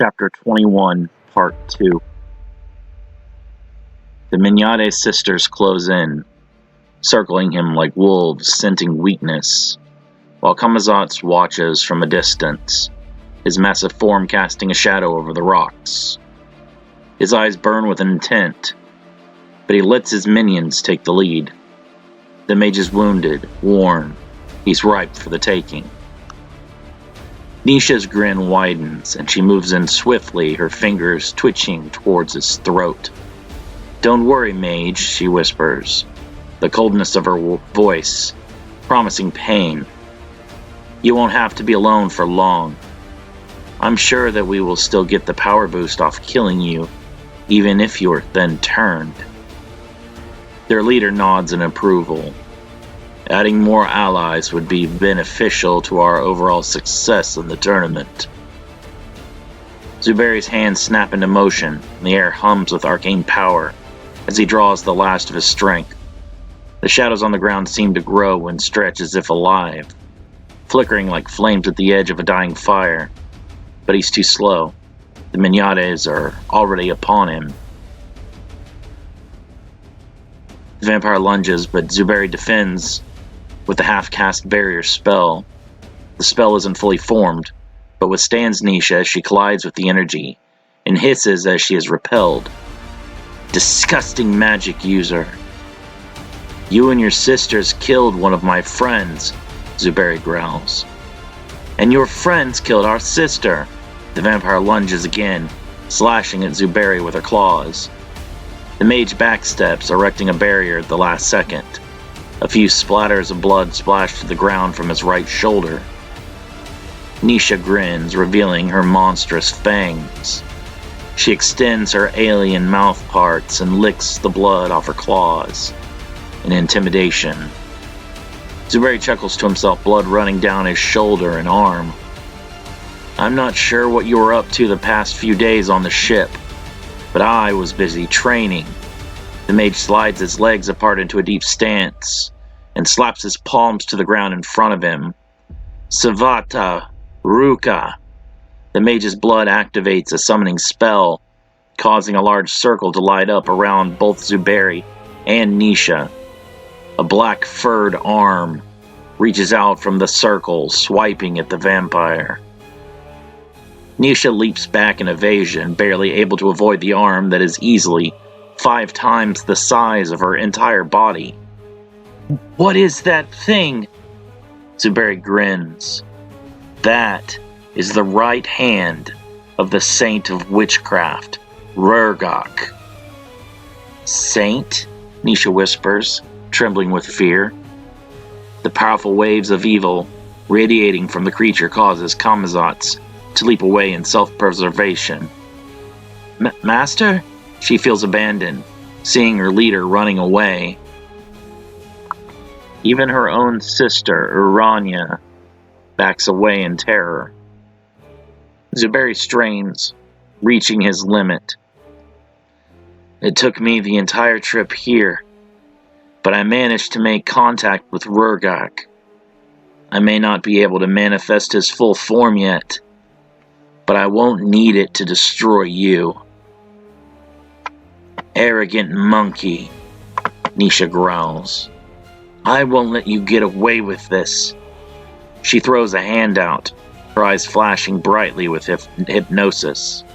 Chapter 21, Part 2. The Mignate sisters close in, circling him like wolves scenting weakness, while Camazotz watches from a distance, his massive form casting a shadow over the rocks. His eyes burn with intent, but he lets his minions take the lead. The mage is wounded, worn. He's ripe for the taking. Nisha's grin widens, and she moves in swiftly, her fingers twitching towards his throat. "Don't worry, mage," she whispers, the coldness of her voice promising pain. "You won't have to be alone for long. I'm sure that we will still get the power boost off killing you, even if you're then turned." Their leader nods in approval. Adding more allies would be beneficial to our overall success in the tournament. Zuberi's hands snap into motion, and the air hums with arcane power as he draws the last of his strength. The shadows on the ground seem to grow and stretch as if alive, flickering like flames at the edge of a dying fire. But he's too slow. The Mignates are already upon him. The vampire lunges, but Zuberi defends with the half-cast barrier spell. The spell isn't fully formed, but withstands Nisha as she collides with the energy, and hisses as she is repelled. "Disgusting magic user. You and your sisters killed one of my friends," Zuberi growls. "And your friends killed our sister." The vampire lunges again, slashing at Zuberi with her claws. The mage backsteps, erecting a barrier at the last second. A few splatters of blood splash to the ground from his right shoulder. Nisha grins, revealing her monstrous fangs. She extends her alien mouth parts and licks the blood off her claws in intimidation. Zuberi chuckles to himself, blood running down his shoulder and arm. "I'm not sure what you were up to the past few days on the ship, but I was busy training." The mage slides his legs apart into a deep stance and slaps his palms to the ground in front of him. "Savata Ruka." The mage's blood activates a summoning spell, causing a large circle to light up around both Zuberi and Nisha. A black furred arm reaches out from the circle, swiping at the vampire. Nisha leaps back in evasion, barely able to avoid the arm that is easily 5 times the size of her entire body. "What is that thing?" Zuberi grins. "That is the right hand of the Saint of Witchcraft, Rurgok." "Saint?" Nisha whispers, trembling with fear. The powerful waves of evil radiating from the creature causes Camazotz to leap away in self-preservation. Master?" She feels abandoned, seeing her leader running away. Even her own sister, Urania, backs away in terror. Zuberi strains, reaching his limit. "It took me the entire trip here, but I managed to make contact with Rurgok. I may not be able to manifest his full form yet, but I won't need it to destroy you." "Arrogant monkey," Nisha growls. "I won't let you get away with this." She throws a hand out, her eyes flashing brightly with hypnosis.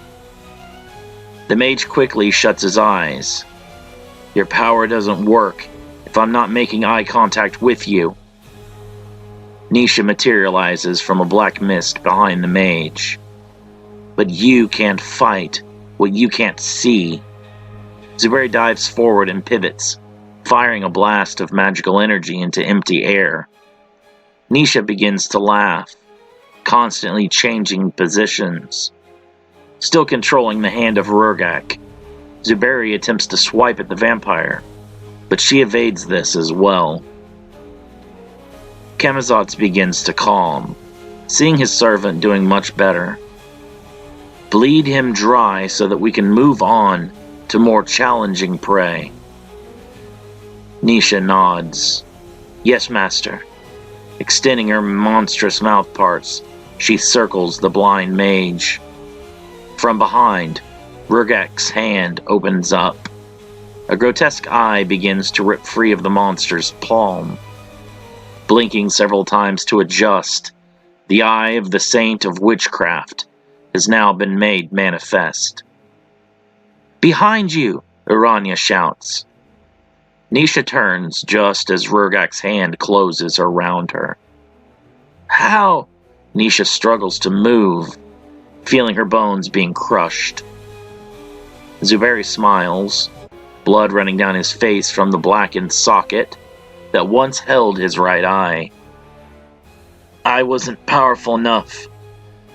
The mage quickly shuts his eyes. "Your power doesn't work if I'm not making eye contact with you." Nisha materializes from a black mist behind the mage. "But you can't fight what you can't see." Zuberi dives forward and pivots, firing a blast of magical energy into empty air. Nisha begins to laugh, constantly changing positions. Still controlling the hand of Rurgok, Zuberi attempts to swipe at the vampire, but she evades this as well. Camazotz begins to calm, seeing his servant doing much better. "Bleed him dry so that we can move on to more challenging prey." Nisha nods. "Yes, master." Extending her monstrous mouth parts, she circles the blind mage. From behind, Rurgak's hand opens up. A grotesque eye begins to rip free of the monster's palm. Blinking several times to adjust, the eye of the saint of witchcraft has now been made manifest. "Behind you!" Urania shouts. Nisha turns just as Rurgak's hand closes around her. "How?" Nisha struggles to move, feeling her bones being crushed. Zuberi smiles, blood running down his face from the blackened socket that once held his right eye. "I wasn't powerful enough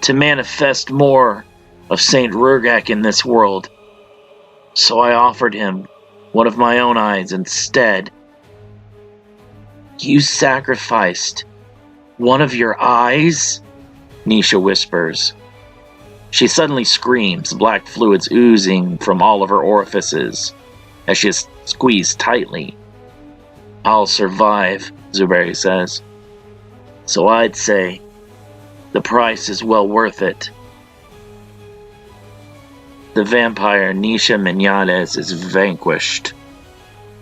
to manifest more of Saint Rurgak in this world, so I offered him one of my own eyes instead." "You sacrificed one of your eyes?" Nisha whispers. She suddenly screams, black fluids oozing from all of her orifices as she is squeezed tightly. "I'll survive," Zuberi says. "So I'd say the price is well worth it." The vampire Nisha Minyades is vanquished,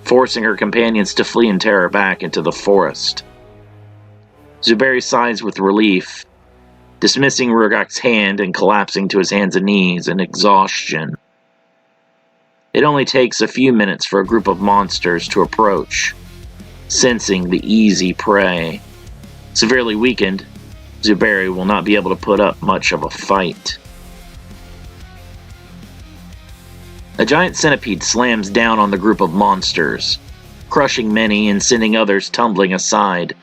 forcing her companions to flee in terror back into the forest. Zuberi sighs with relief, dismissing Rurgak's hand and collapsing to his hands and knees in exhaustion. It only takes a few minutes for a group of monsters to approach, sensing the easy prey. Severely weakened, Zuberi will not be able to put up much of a fight. A giant centipede slams down on the group of monsters, crushing many and sending others tumbling aside.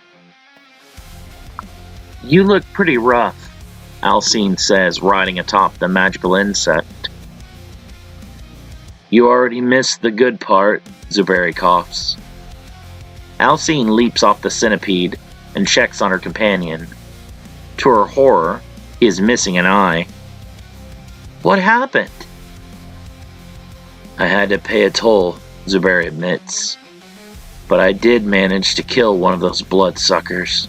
"You look pretty rough," Alcine says, riding atop the magical insect. "You already missed the good part," Zuberi coughs. Alcine leaps off the centipede and checks on her companion. To her horror, he is missing an eye. "What happened?" "I had to pay a toll," Zuberi admits. "But I did manage to kill one of those bloodsuckers."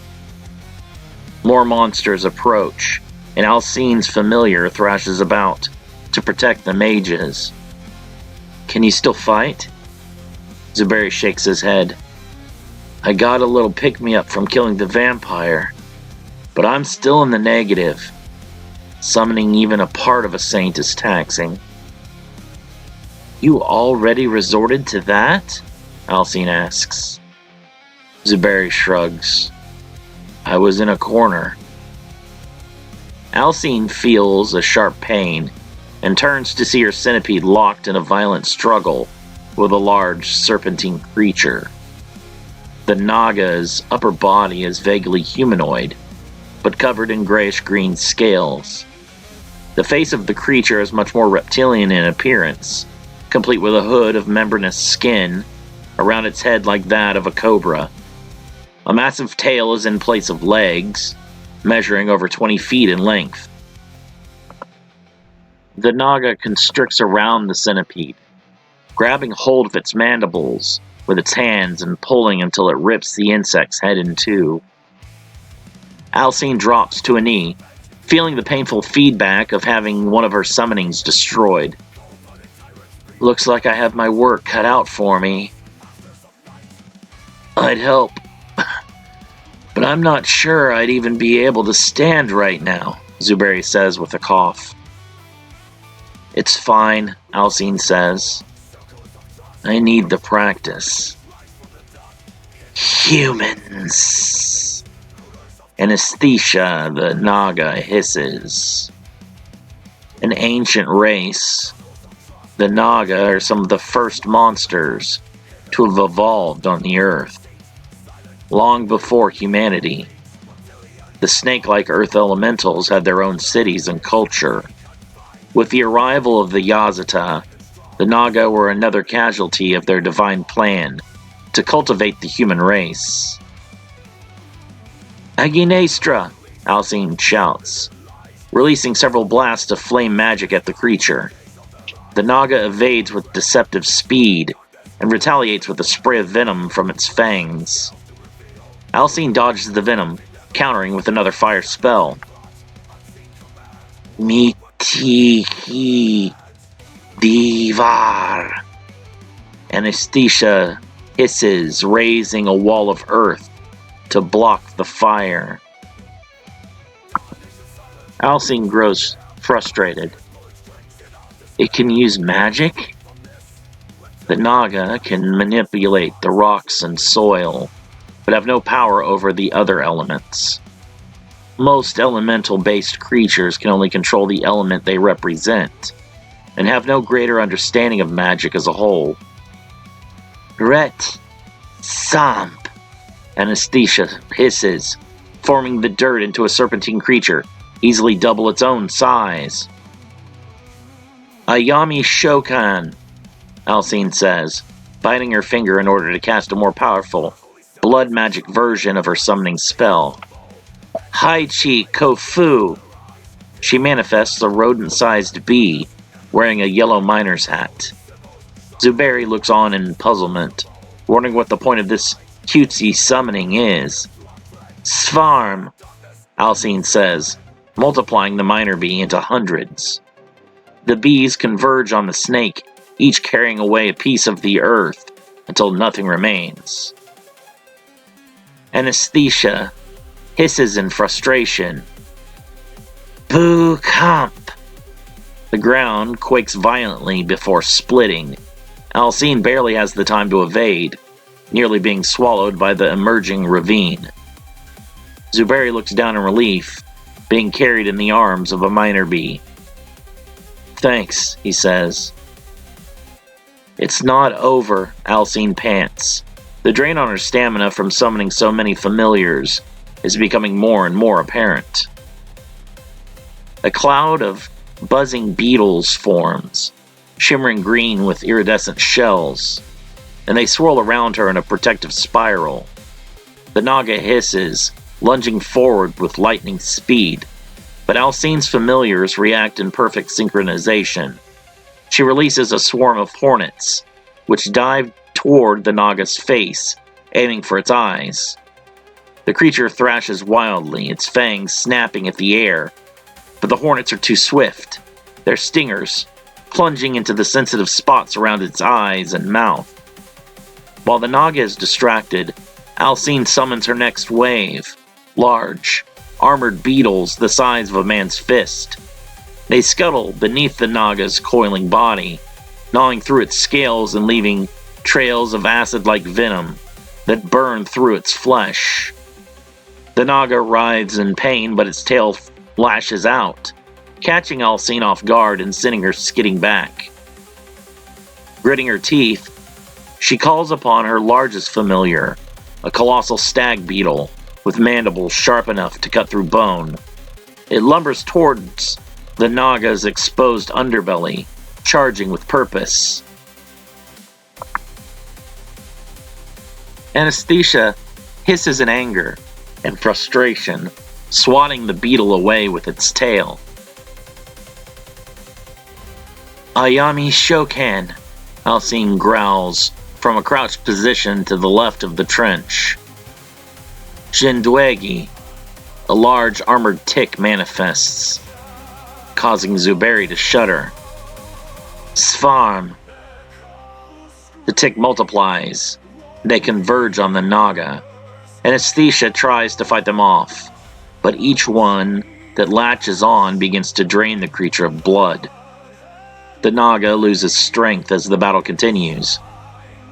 More monsters approach, and Alcine's familiar thrashes about to protect the mages. "Can you still fight?" Zuberi shakes his head. "I got a little pick-me-up from killing the vampire, but I'm still in the negative. Summoning even a part of a saint is taxing." "You already resorted to that?" Alcine asks. Zuberi shrugs. "I was in a corner." Alcine feels a sharp pain and turns to see her centipede locked in a violent struggle with a large serpentine creature. The Naga's upper body is vaguely humanoid, but covered in grayish-green scales. The face of the creature is much more reptilian in appearance, complete with a hood of membranous skin around its head like that of a cobra. A massive tail is in place of legs, measuring over 20 feet in length. The Naga constricts around the centipede, grabbing hold of its mandibles with its hands and pulling until it rips the insect's head in two. Alcine drops to a knee, feeling the painful feedback of having one of her summonings destroyed. "Looks like I have my work cut out for me. I'd help, but I'm not sure I'd even be able to stand right now," Zuberi says with a cough. "It's fine," Alcine says. "I need the practice." "Humans!" Anesthesia, the Naga hisses. An ancient race, the Naga are some of the first monsters to have evolved on the Earth. Long before humanity, the snake-like Earth elementals had their own cities and culture. With the arrival of the Yazata, the Naga were another casualty of their divine plan to cultivate the human race. "Aginestra!" Alcine shouts, releasing several blasts of flame magic at the creature. The Naga evades with deceptive speed and retaliates with a spray of venom from its fangs. Alcine dodges the venom, countering with another fire spell. "Me Tihi Divar. Anesthesia hisses, raising a wall of earth to block the fire. Alcine grows frustrated. It can use magic? The Naga can manipulate the rocks and soil, but have no power over the other elements. Most elemental-based creatures can only control the element they represent, and have no greater understanding of magic as a whole. Ret Samp, Anesthesia hisses, forming the dirt into a serpentine creature, easily double its own size. Ayami Shokan, Alcine says, biting her finger in order to cast a more powerful, blood magic version of her summoning spell. Haichi Kofu. She manifests a rodent-sized bee, wearing a yellow miner's hat. Zuberi looks on in puzzlement, wondering what the point of this cutesy summoning is. Svarm, Alcine says, multiplying the miner bee into hundreds. The bees converge on the snake, each carrying away a piece of the earth, until nothing remains. Anesthesia hisses in frustration. Boo Kamp! The ground quakes violently before splitting. Alcine barely has the time to evade, nearly being swallowed by the emerging ravine. Zuberi looks down in relief, being carried in the arms of a miner bee. Thanks, he says. It's not over, Alcine pants. The drain on her stamina from summoning so many familiars is becoming more and more apparent. A cloud of buzzing beetles forms, shimmering green with iridescent shells, and they swirl around her in a protective spiral. The Naga hisses, lunging forward with lightning speed, but Alcine's familiars react in perfect synchronization. She releases a swarm of hornets, which dive toward the Naga's face, aiming for its eyes. The creature thrashes wildly, its fangs snapping at the air, but the hornets are too swift, their stingers plunging into the sensitive spots around its eyes and mouth. While the Naga is distracted, Alcine summons her next wave, large, armored beetles the size of a man's fist. They scuttle beneath the Naga's coiling body, gnawing through its scales and leaving trails of acid-like venom that burn through its flesh. The Naga writhes in pain, but its tail lashes out, catching Alcine off guard and sending her skidding back. Gritting her teeth, she calls upon her largest familiar, a colossal stag beetle with mandibles sharp enough to cut through bone. It lumbers towards the Naga's exposed underbelly, charging with purpose. Anesthesia hisses in anger and frustration, swatting the beetle away with its tail. Ayami Shokan, Alcine growls from a crouched position to the left of the trench. Jindwegi, a large armored tick manifests, causing Zuberi to shudder. Svarm. The tick multiplies. They converge on the Naga. Anesthesia tries to fight them off, but each one that latches on begins to drain the creature of blood. The Naga loses strength as the battle continues.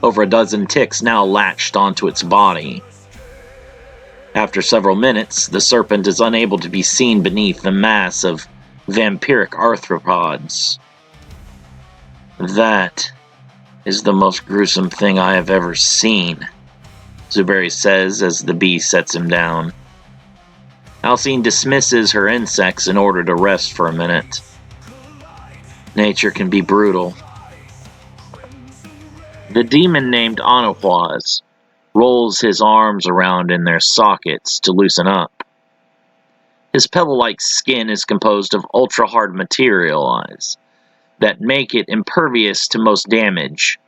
Over a dozen ticks now latched onto its body. After several minutes, the serpent is unable to be seen beneath the mass of vampiric arthropods. That is the most gruesome thing I have ever seen, Zuberi says as the bee sets him down. Alcine dismisses her insects in order to rest for a minute. Nature can be brutal. The demon named Anahuas rolls his arms around in their sockets to loosen up. His pebble-like skin is composed of ultra-hard materials that make it impervious to most damage.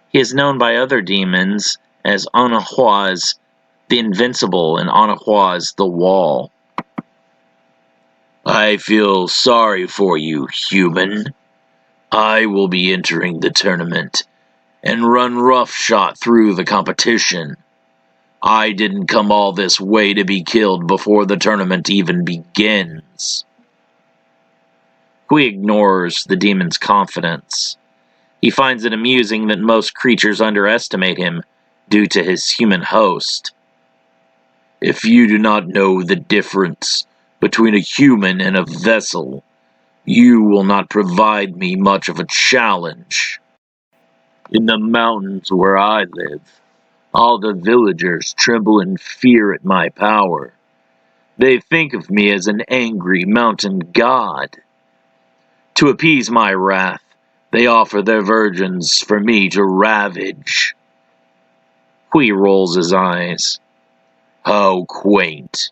He is known by other demons as Anahuas the Invincible and Anahuas the Wall. I feel sorry for you, human. I will be entering the tournament and run roughshod through the competition. I didn't come all this way to be killed before the tournament even begins. Hui ignores the demon's confidence. He finds it amusing that most creatures underestimate him due to his human host. If you do not know the difference between a human and a vessel, you will not provide me much of a challenge. In the mountains where I live, all the villagers tremble in fear at my power. They think of me as an angry mountain god. To appease my wrath, they offer their virgins for me to ravage. Hui rolls his eyes. How quaint.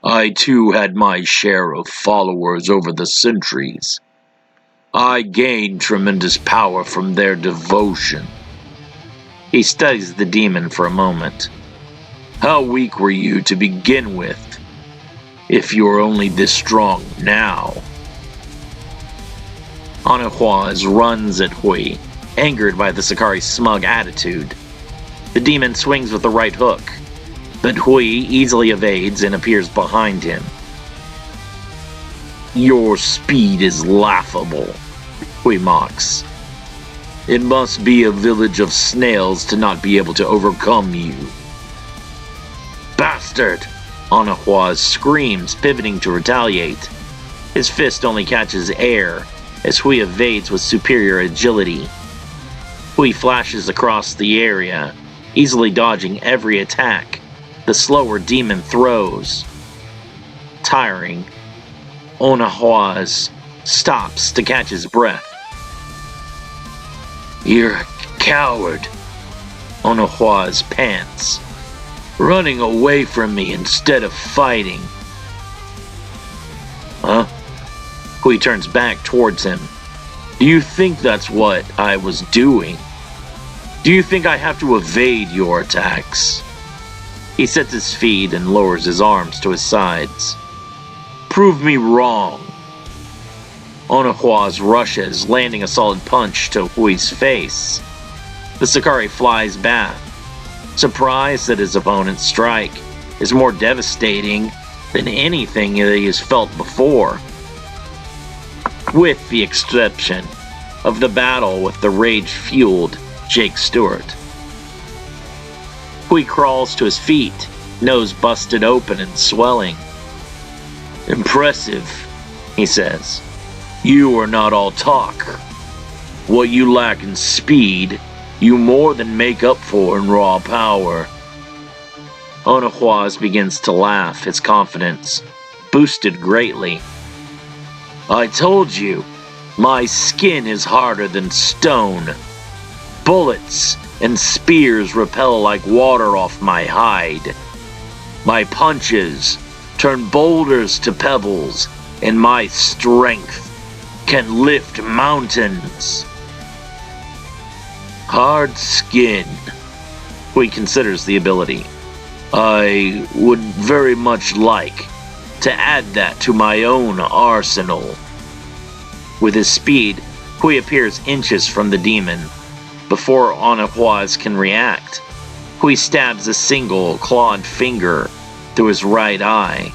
I too had my share of followers over the centuries. I gained tremendous power from their devotion. He studies the demon for a moment. How weak were you to begin with, if you are only this strong now? Anahuas runs at Hui, angered by the Sakari's smug attitude. The demon swings with the right hook, but Hui easily evades and appears behind him. Your speed is laughable, Hui mocks. It must be a village of snails to not be able to overcome you. Bastard! Anahuas screams, pivoting to retaliate. His fist only catches air, as Hui evades with superior agility. Hui flashes across the area, easily dodging every attack the slower demon throws. Tiring, Anahuas stops to catch his breath. You're a coward, Anahuas pants, running away from me instead of fighting. Huh? Hui turns back towards him. Do you think that's what I was doing? Do you think I have to evade your attacks? He sets his feet and lowers his arms to his sides. Prove me wrong. Anahuas rushes, landing a solid punch to Hui's face. The Sakari flies back, surprised that his opponent's strike is more devastating than anything that he has felt before. With the exception of the battle with the rage-fueled Jake Stewart. Hui crawls to his feet, nose busted open and swelling. Impressive, he says. You are not all talk. What you lack in speed, you more than make up for in raw power. Anahuas begins to laugh, his confidence boosted greatly. I told you, my skin is harder than stone. Bullets and spears repel like water off my hide. My punches turn boulders to pebbles, and my strength can lift mountains. Hard skin. Hui considers the ability. I would very much like to add that to my own arsenal. With his speed, Hui appears inches from the demon. Before Anahuas can react, Hui stabs a single clawed finger through his right eye.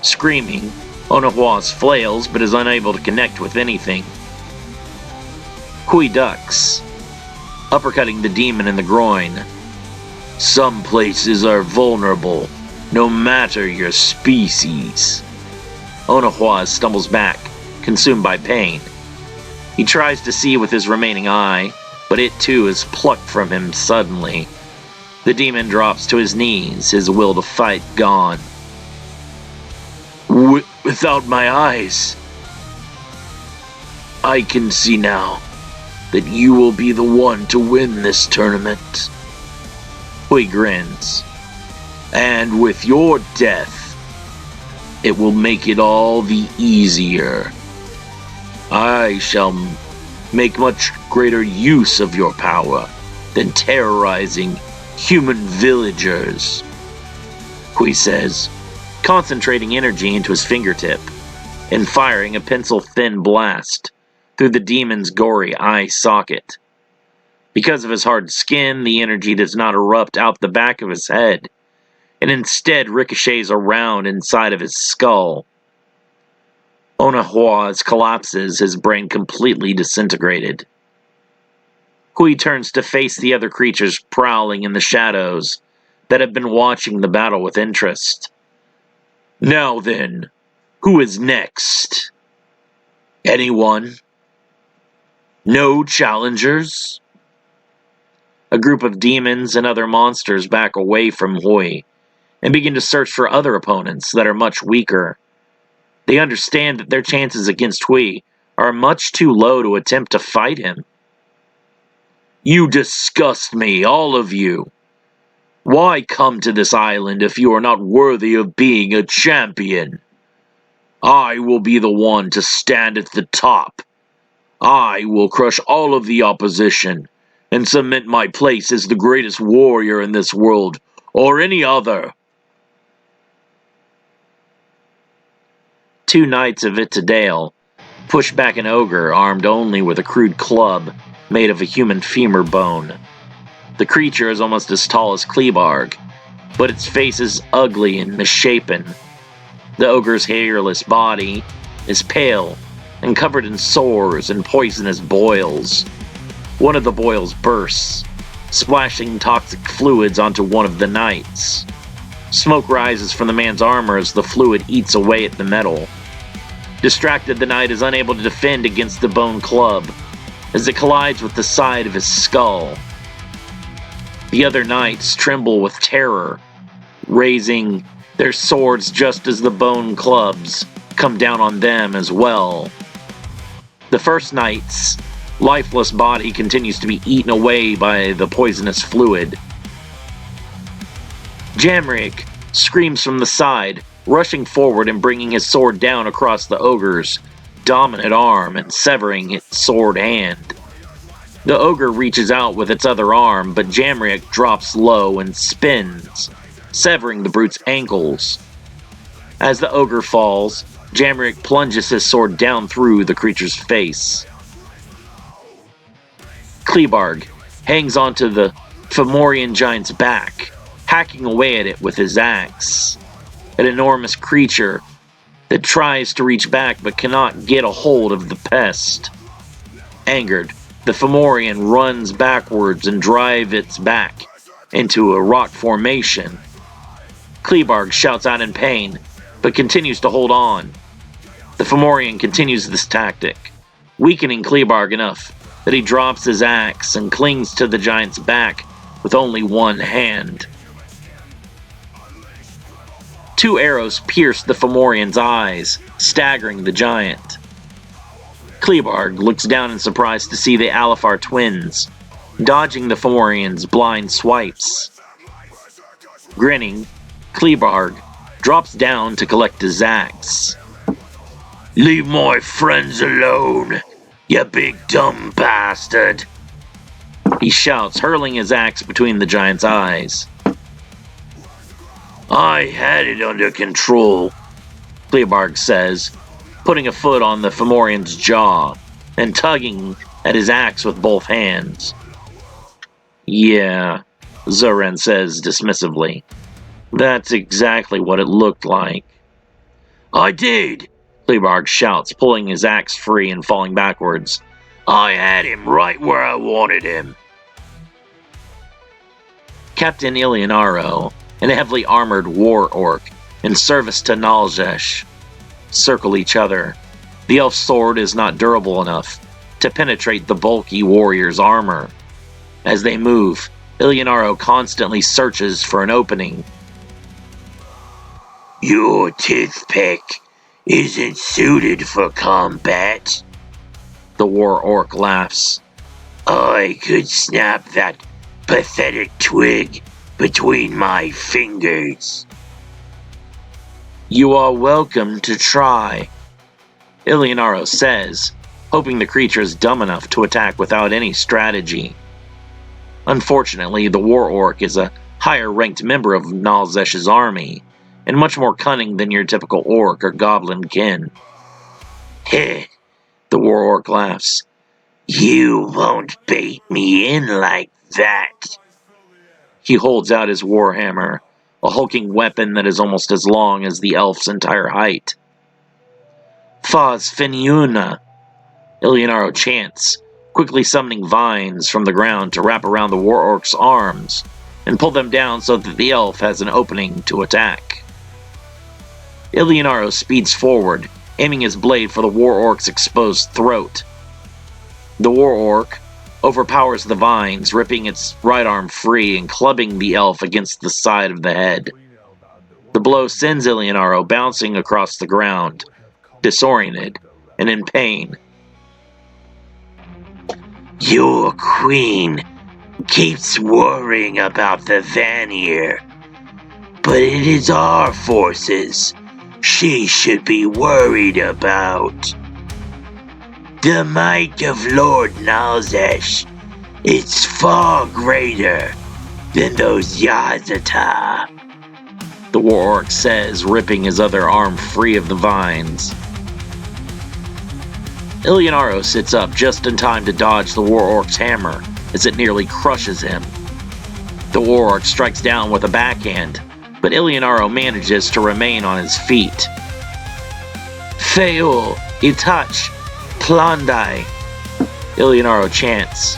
Screaming, Anahuas flails but is unable to connect with anything. Hui ducks, uppercutting the demon in the groin. Some places are vulnerable, no matter your species. Anahuas stumbles back, consumed by pain. He tries to see with his remaining eye, but it too is plucked from him suddenly. The demon drops to his knees, his will to fight gone. Without my eyes, I can see now that you will be the one to win this tournament. Hui grins. And with your death, it will make it all the easier. I shall make much greater use of your power than terrorizing human villagers, Hui says, concentrating energy into his fingertip. and firing a pencil-thin blast through the demon's gory eye socket. Because of his hard skin, the energy does not erupt out the back of his head, and instead ricochets around inside of his skull. Onahua's collapses, his brain completely disintegrated. Hui turns to face the other creatures prowling in the shadows that have been watching the battle with interest. Now then, who is next? Anyone? No challengers? A group of demons and other monsters back away from Hui and begin to search for other opponents that are much weaker. They understand that their chances against Hui are much too low to attempt to fight him. You disgust me, all of you. Why come to this island if you are not worthy of being a champion? I will be the one to stand at the top. I will crush all of the opposition and cement my place as the greatest warrior in this world or any other. 2 knights of Vaettir push back an ogre armed only with a crude club made of a human femur bone. The creature is almost as tall as Klebarg, but its face is ugly and misshapen. The ogre's hairless body is pale and covered in sores and poisonous boils. One of the boils bursts, splashing toxic fluids onto one of the knights. Smoke rises from the man's armor as the fluid eats away at the metal. Distracted, the knight is unable to defend against the bone club as it collides with the side of his skull. The other knights tremble with terror, raising their swords just as the bone clubs come down on them as well. The first knight's lifeless body continues to be eaten away by the poisonous fluid. Jamrick screams from the side, rushing forward and bringing his sword down across the ogre's dominant arm and severing its sword hand. The ogre reaches out with its other arm, but Jamrick drops low and spins, severing the brute's ankles. As the ogre falls, Jamrick plunges his sword down through the creature's face. Klebarg hangs onto the Fomorian giant's back, hacking away at it with his axe. An enormous creature that tries to reach back but cannot get a hold of the pest. Angered, the Fomorian runs backwards and drives its back into a rock formation. Klebarg shouts out in pain, but continues to hold on. The Fomorian continues this tactic, weakening Klebarg enough that he drops his axe and clings to the giant's back with only one hand. 2 arrows pierce the Fomorian's eyes, staggering the giant. Klebarg looks down in surprise to see the Alifar twins, dodging the Fomorian's blind swipes. Grinning, Klebarg drops down to collect his axe. Leave my friends alone, you big dumb bastard! He shouts, hurling his axe between the giant's eyes. I had it under control, Klebarg says, putting a foot on the Fomorian's jaw and tugging at his axe with both hands. Yeah, Zoran says dismissively. That's exactly what it looked like. I did, Klebarg shouts, pulling his axe free and falling backwards. I had him right where I wanted him. Captain Ilianaro and a heavily armored war orc in service to Naljesh circle each other. The elf's sword is not durable enough to penetrate the bulky warrior's armor. As they move, Ilianaro constantly searches for an opening. Your toothpick isn't suited for combat, the war orc laughs. I could snap that pathetic twig between my fingers. You are welcome to try, Ilianaro says, hoping the creature is dumb enough to attack without any strategy. Unfortunately, the war orc is a higher-ranked member of Nalzesh's army, and much more cunning than your typical orc or goblin kin. Heh, the war orc laughs. You won't bait me in like that. He holds out his warhammer, a hulking weapon that is almost as long as the elf's entire height. Faz Finiuna, Ilionaro chants, quickly summoning vines from the ground to wrap around the war orc's arms and pull them down so that the elf has an opening to attack. Ilionaro speeds forward, aiming his blade for the war orc's exposed throat. The war orc overpowers the vines, ripping its right arm free and clubbing the elf against the side of the head. The blow sends Ilionaro bouncing across the ground, disoriented and in pain. Your queen keeps worrying about the Vaettir, but it is our forces she should be worried about. The might of Lord Nalzesh is far greater than those Yazata, the war orc says, ripping his other arm free of the vines. Ilionaro sits up just in time to dodge the war orc's hammer as it nearly crushes him. The war orc strikes down with a backhand, but Ilionaro manages to remain on his feet. Feul, Itach, Plandai, Ilionaro chants,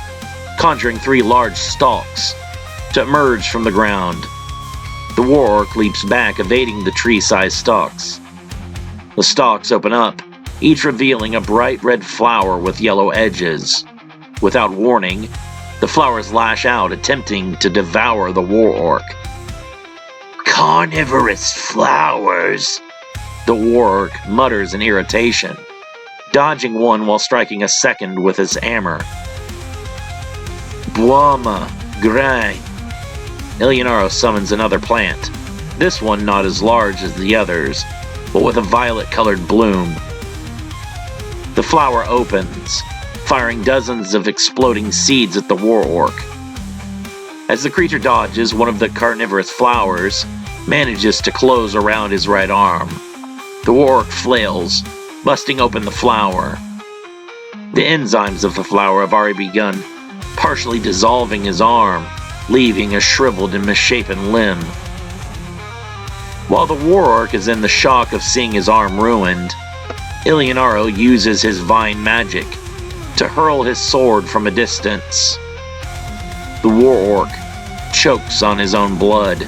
conjuring 3 large stalks to emerge from the ground. The war orc leaps back, evading the tree-sized stalks. The stalks open up, each revealing a bright red flower with yellow edges. Without warning, the flowers lash out, attempting to devour the war orc. Carnivorous flowers, the war orc mutters in irritation, dodging one while striking a second with his hammer. Buama, Grind. Ilionaro summons another plant, this one not as large as the others, but with a violet-colored bloom. The flower opens, firing dozens of exploding seeds at the war orc. As the creature dodges, one of the carnivorous flowers manages to close around his right arm. The war orc flails, busting open the flower. The enzymes of the flower have already begun partially dissolving his arm, leaving a shriveled and misshapen limb. While the war orc is in the shock of seeing his arm ruined, Ilionaro uses his vine magic to hurl his sword from a distance. The war orc chokes on his own blood,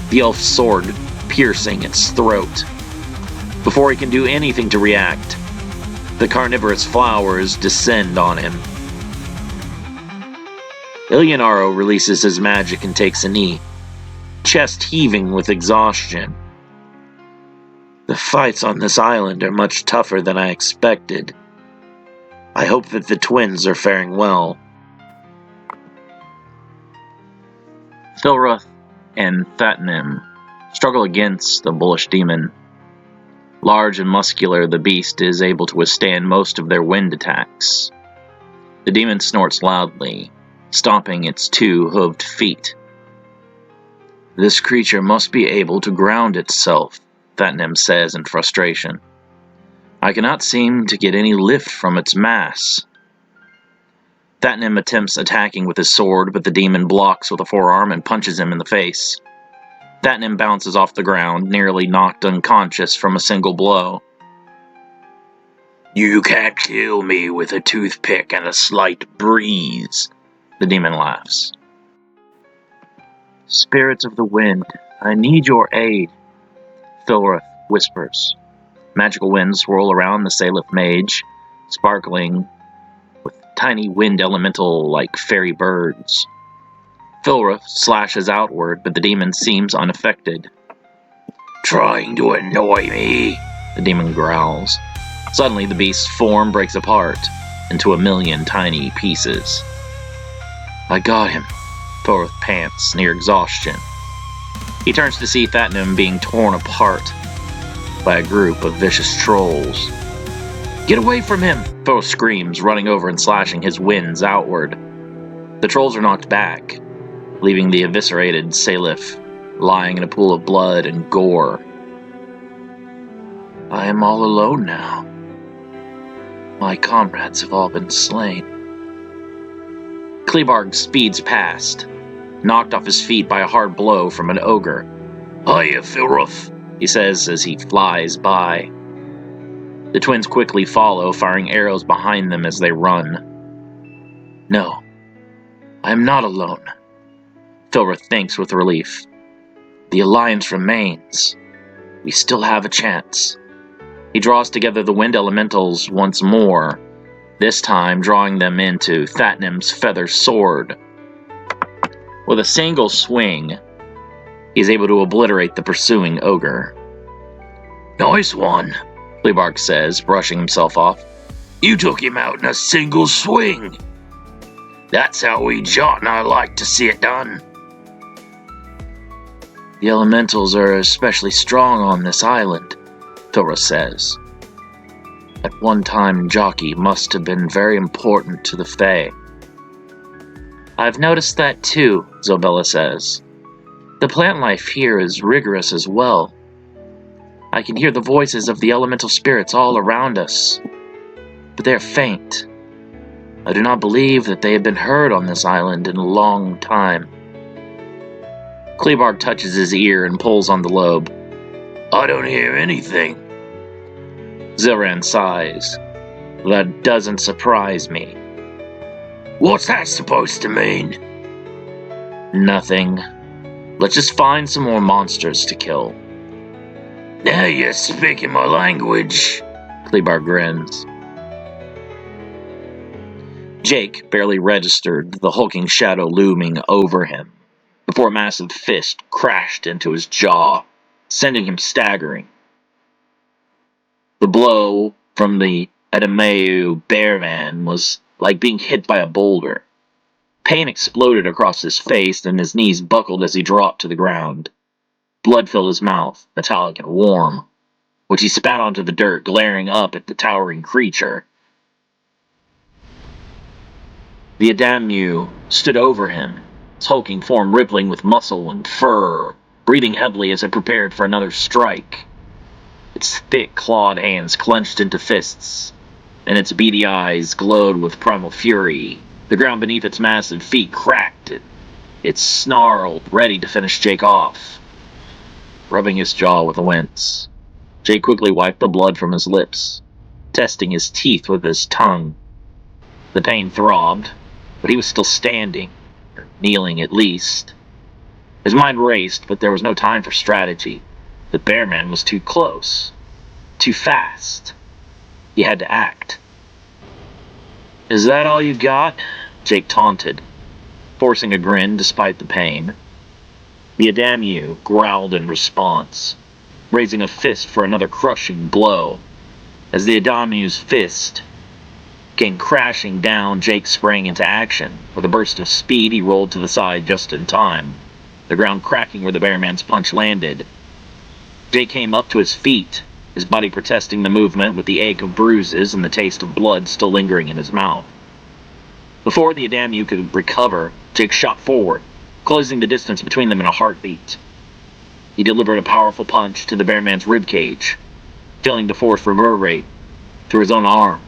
the elf's sword piercing its throat. Before he can do anything to react, the carnivorous flowers descend on him. Ilionaro releases his magic and takes a knee, chest heaving with exhaustion. The fights on this island are much tougher than I expected. I hope that the twins are faring well. Thilroth and Thatnim struggle against the bullish demon. Large and muscular, the beast is able to withstand most of their wind attacks. The demon snorts loudly, stomping its 2-hooved feet. This creature must be able to ground itself, Thatnim says in frustration. I cannot seem to get any lift from its mass. Thatnim attempts attacking with his sword, but the demon blocks with a forearm and punches him in the face. Thatnim bounces off the ground, nearly knocked unconscious from a single blow. You can't kill me with a toothpick and a slight breeze, the demon laughs. Spirits of the wind, I need your aid, Thilroth whispers. Magical winds swirl around the Salith mage, sparkling with tiny wind elemental like fairy birds. Thilroth slashes outward, but the demon seems unaffected. Trying to annoy me, the demon growls. Suddenly the beast's form breaks apart into a million tiny pieces. I got him, Thilroth pants near exhaustion. He turns to see Thatnim being torn apart by a group of vicious trolls. Get away from him, Thilroth screams, running over and slashing his winds outward. The trolls are knocked back, leaving the eviscerated Salith lying in a pool of blood and gore. I am all alone now. My comrades have all been slain. Klebarg speeds past, knocked off his feet by a hard blow from an ogre. "Hiya, Filroth," he says as he flies by. The twins quickly follow, firing arrows behind them as they run. No, I am not alone, Filroth thinks with relief. The Alliance remains. We still have a chance. He draws together the wind elementals once more, this time drawing them into Thatnim's feather sword. With a single swing, he's able to obliterate the pursuing ogre. "Nice one," Klebarg says, brushing himself off. "You took him out in a single swing. That's how we Jot and I like to see it done." "The elementals are especially strong on this island," Filroth says. "At one time, Jockey must have been very important to the Fae." "I've noticed that too," Zobella says. "The plant life here is rigorous as well. I can hear the voices of the elemental spirits all around us, but they're faint. I do not believe that they have been heard on this island in a long time." Klebarg touches his ear and pulls on the lobe. "I don't hear anything." Zilran sighs. "That doesn't surprise me." "What's that supposed to mean?" "Nothing. Let's just find some more monsters to kill." "Now you're speaking my language," Klebarg grins. Jake barely registered the hulking shadow looming over him before a massive fist crashed into his jaw, sending him staggering. The blow from the Adameu bearman was like being hit by a boulder. Pain exploded across his face, and his knees buckled as he dropped to the ground. Blood filled his mouth, metallic and warm, which he spat onto the dirt, glaring up at the towering creature. The Adameu stood over him, its hulking form rippling with muscle and fur, breathing heavily as it prepared for another strike. Its thick, clawed hands clenched into fists, and its beady eyes glowed with primal fury. The ground beneath its massive feet cracked. It snarled, ready to finish Jake off. Rubbing his jaw with a wince, Jake quickly wiped the blood from his lips, testing his teeth with his tongue. The pain throbbed, but he was still standing, or kneeling at least. His mind raced, but there was no time for strategy. The bearman was too close, too fast. He had to act. "Is that all you got?" Jake taunted, forcing a grin despite the pain. The Adameu growled in response, raising a fist for another crushing blow. As the Adameu's fist came crashing down, Jake sprang into action. With a burst of speed, he rolled to the side just in time, the ground cracking where the bearman's punch landed. Jake came up to his feet, his body protesting the movement with the ache of bruises and the taste of blood still lingering in his mouth. Before the Adameu could recover, Jake shot forward, closing the distance between them in a heartbeat. He delivered a powerful punch to the bearman's ribcage, feeling the force reverberate through his own arm.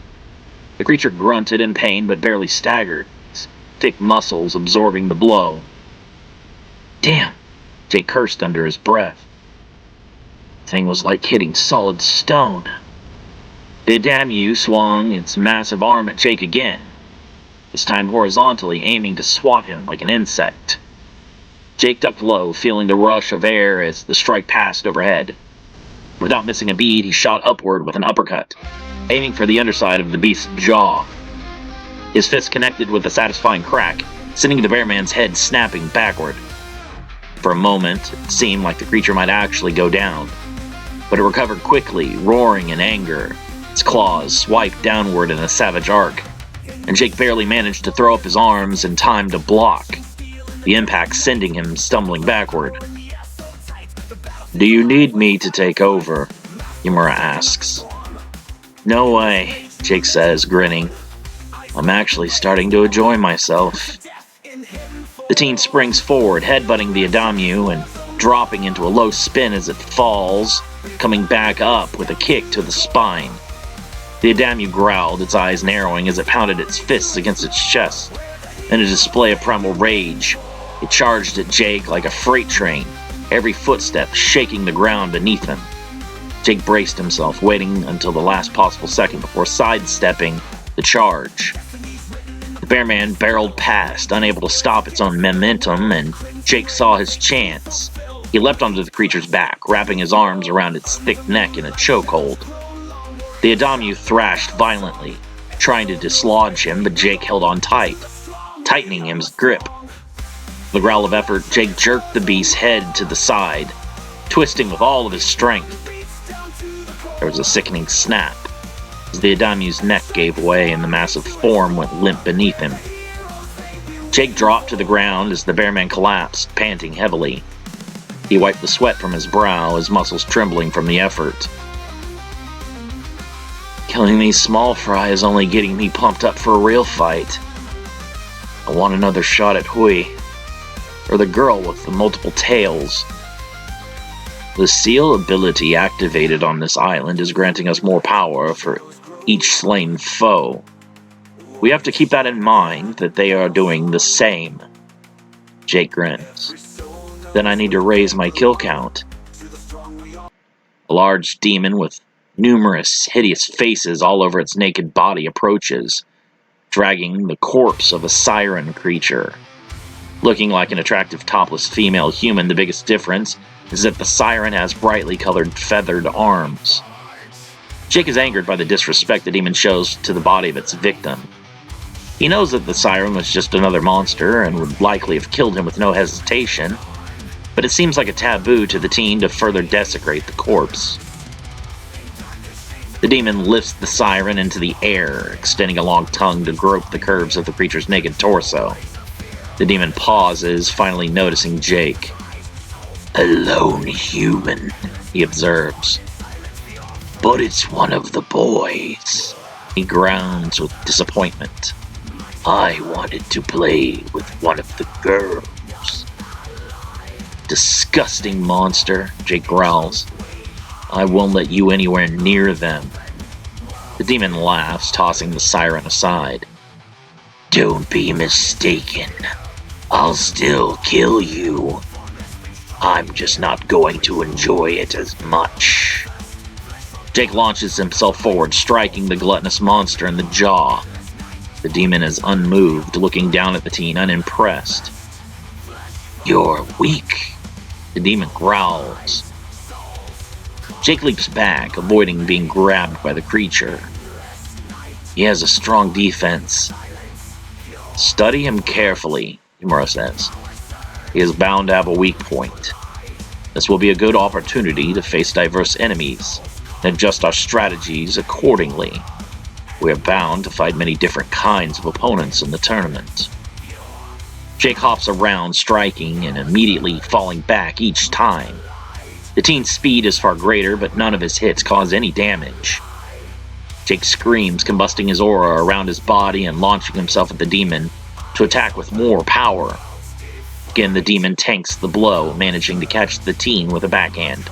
The creature grunted in pain but barely staggered, his thick muscles absorbing the blow. "Damn," Jake cursed under his breath. The thing was like hitting solid stone. The Adameu swung its massive arm at Jake again, this time horizontally, aiming to swat him like an insect. Jake ducked low, feeling the rush of air as the strike passed overhead. Without missing a beat, he shot upward with an uppercut, aiming for the underside of the beast's jaw. His fist connected with a satisfying crack, sending the bearman's head snapping backward. For a moment, it seemed like the creature might actually go down, but it recovered quickly, roaring in anger. Its claws swiped downward in a savage arc, and Jake barely managed to throw up his arms in time to block, the impact sending him stumbling backward. "Do you need me to take over?" Yamura asks. "No way," Jake says, grinning. "I'm actually starting to enjoy myself." The teen springs forward, headbutting the Adameu and dropping into a low spin as it falls, coming back up with a kick to the spine. The Adamu growled, its eyes narrowing as it pounded its fists against its chest. In a display of primal rage, it charged at Jake like a freight train, every footstep shaking the ground beneath him. Jake braced himself, waiting until the last possible second before sidestepping the charge. The bear man barreled past, unable to stop its own momentum, and Jake saw his chance. He leapt onto the creature's back, wrapping his arms around its thick neck in a chokehold. The Adamu thrashed violently, trying to dislodge him, but Jake held on tight, tightening his grip. With a growl of effort, Jake jerked the beast's head to the side, twisting with all of his strength. There was a sickening snap as the Adamu's neck gave way and the massive form went limp beneath him. Jake dropped to the ground as the bearman collapsed, panting heavily. He wiped the sweat from his brow, his muscles trembling from the effort. Killing these small fry is only getting me pumped up for a real fight. I want another shot at Hui, or the girl with the multiple tails. The seal ability activated on this island is granting us more power for each slain foe. We have to keep that in mind, that they are doing the same. Jake grins. Then I need to raise my kill count. A large demon with numerous hideous faces all over its naked body approaches, dragging the corpse of a siren creature. Looking like an attractive topless female human, the biggest difference is that the siren has brightly colored feathered arms. Jake is angered by the disrespect the demon shows to the body of its victim. He knows that the siren was just another monster and would likely have killed him with no hesitation, but it seems like a taboo to the teen to further desecrate the corpse. The demon lifts the siren into the air, extending a long tongue to grope the curves of the creature's naked torso. The demon pauses, finally noticing Jake. "A lone human," he observes. "But it's one of the boys." He groans with disappointment. "I wanted to play with one of the girls." "Disgusting monster," Jake growls. "I won't let you anywhere near them." The demon laughs, tossing the siren aside. "Don't be mistaken. I'll still kill you. I'm just not going to enjoy it as much." Jake launches himself forward, striking the gluttonous monster in the jaw. The demon is unmoved, looking down at the teen, unimpressed. "You're weak," the demon growls. Jake leaps back, avoiding being grabbed by the creature. He has a strong defense. "Study him carefully," Imura says. "He is bound to have a weak point. This will be a good opportunity to face diverse enemies and adjust our strategies accordingly. We are bound to fight many different kinds of opponents in the tournament." Jake hops around, striking and immediately falling back each time. The teen's speed is far greater, but none of his hits cause any damage. Jake screams, combusting his aura around his body and launching himself at the demon to attack with more power. Again, the demon tanks the blow, managing to catch the teen with a backhand.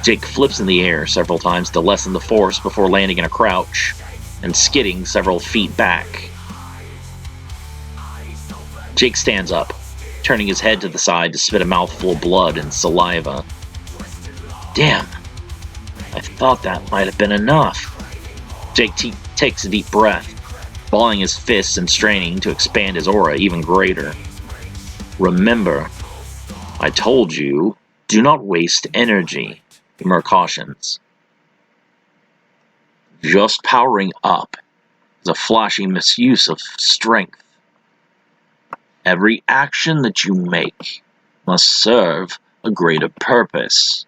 Jake flips in the air several times to lessen the force before landing in a crouch and skidding several feet back. Jake stands up, turning his head to the side to spit a mouthful of blood and saliva. "Damn, I thought that might have been enough." Jake takes a deep breath, balling his fists and straining to expand his aura even greater. "Remember, I told you, do not waste energy," Imura cautions. "Just powering up is a flashy misuse of strength. Every action that you make must serve a greater purpose."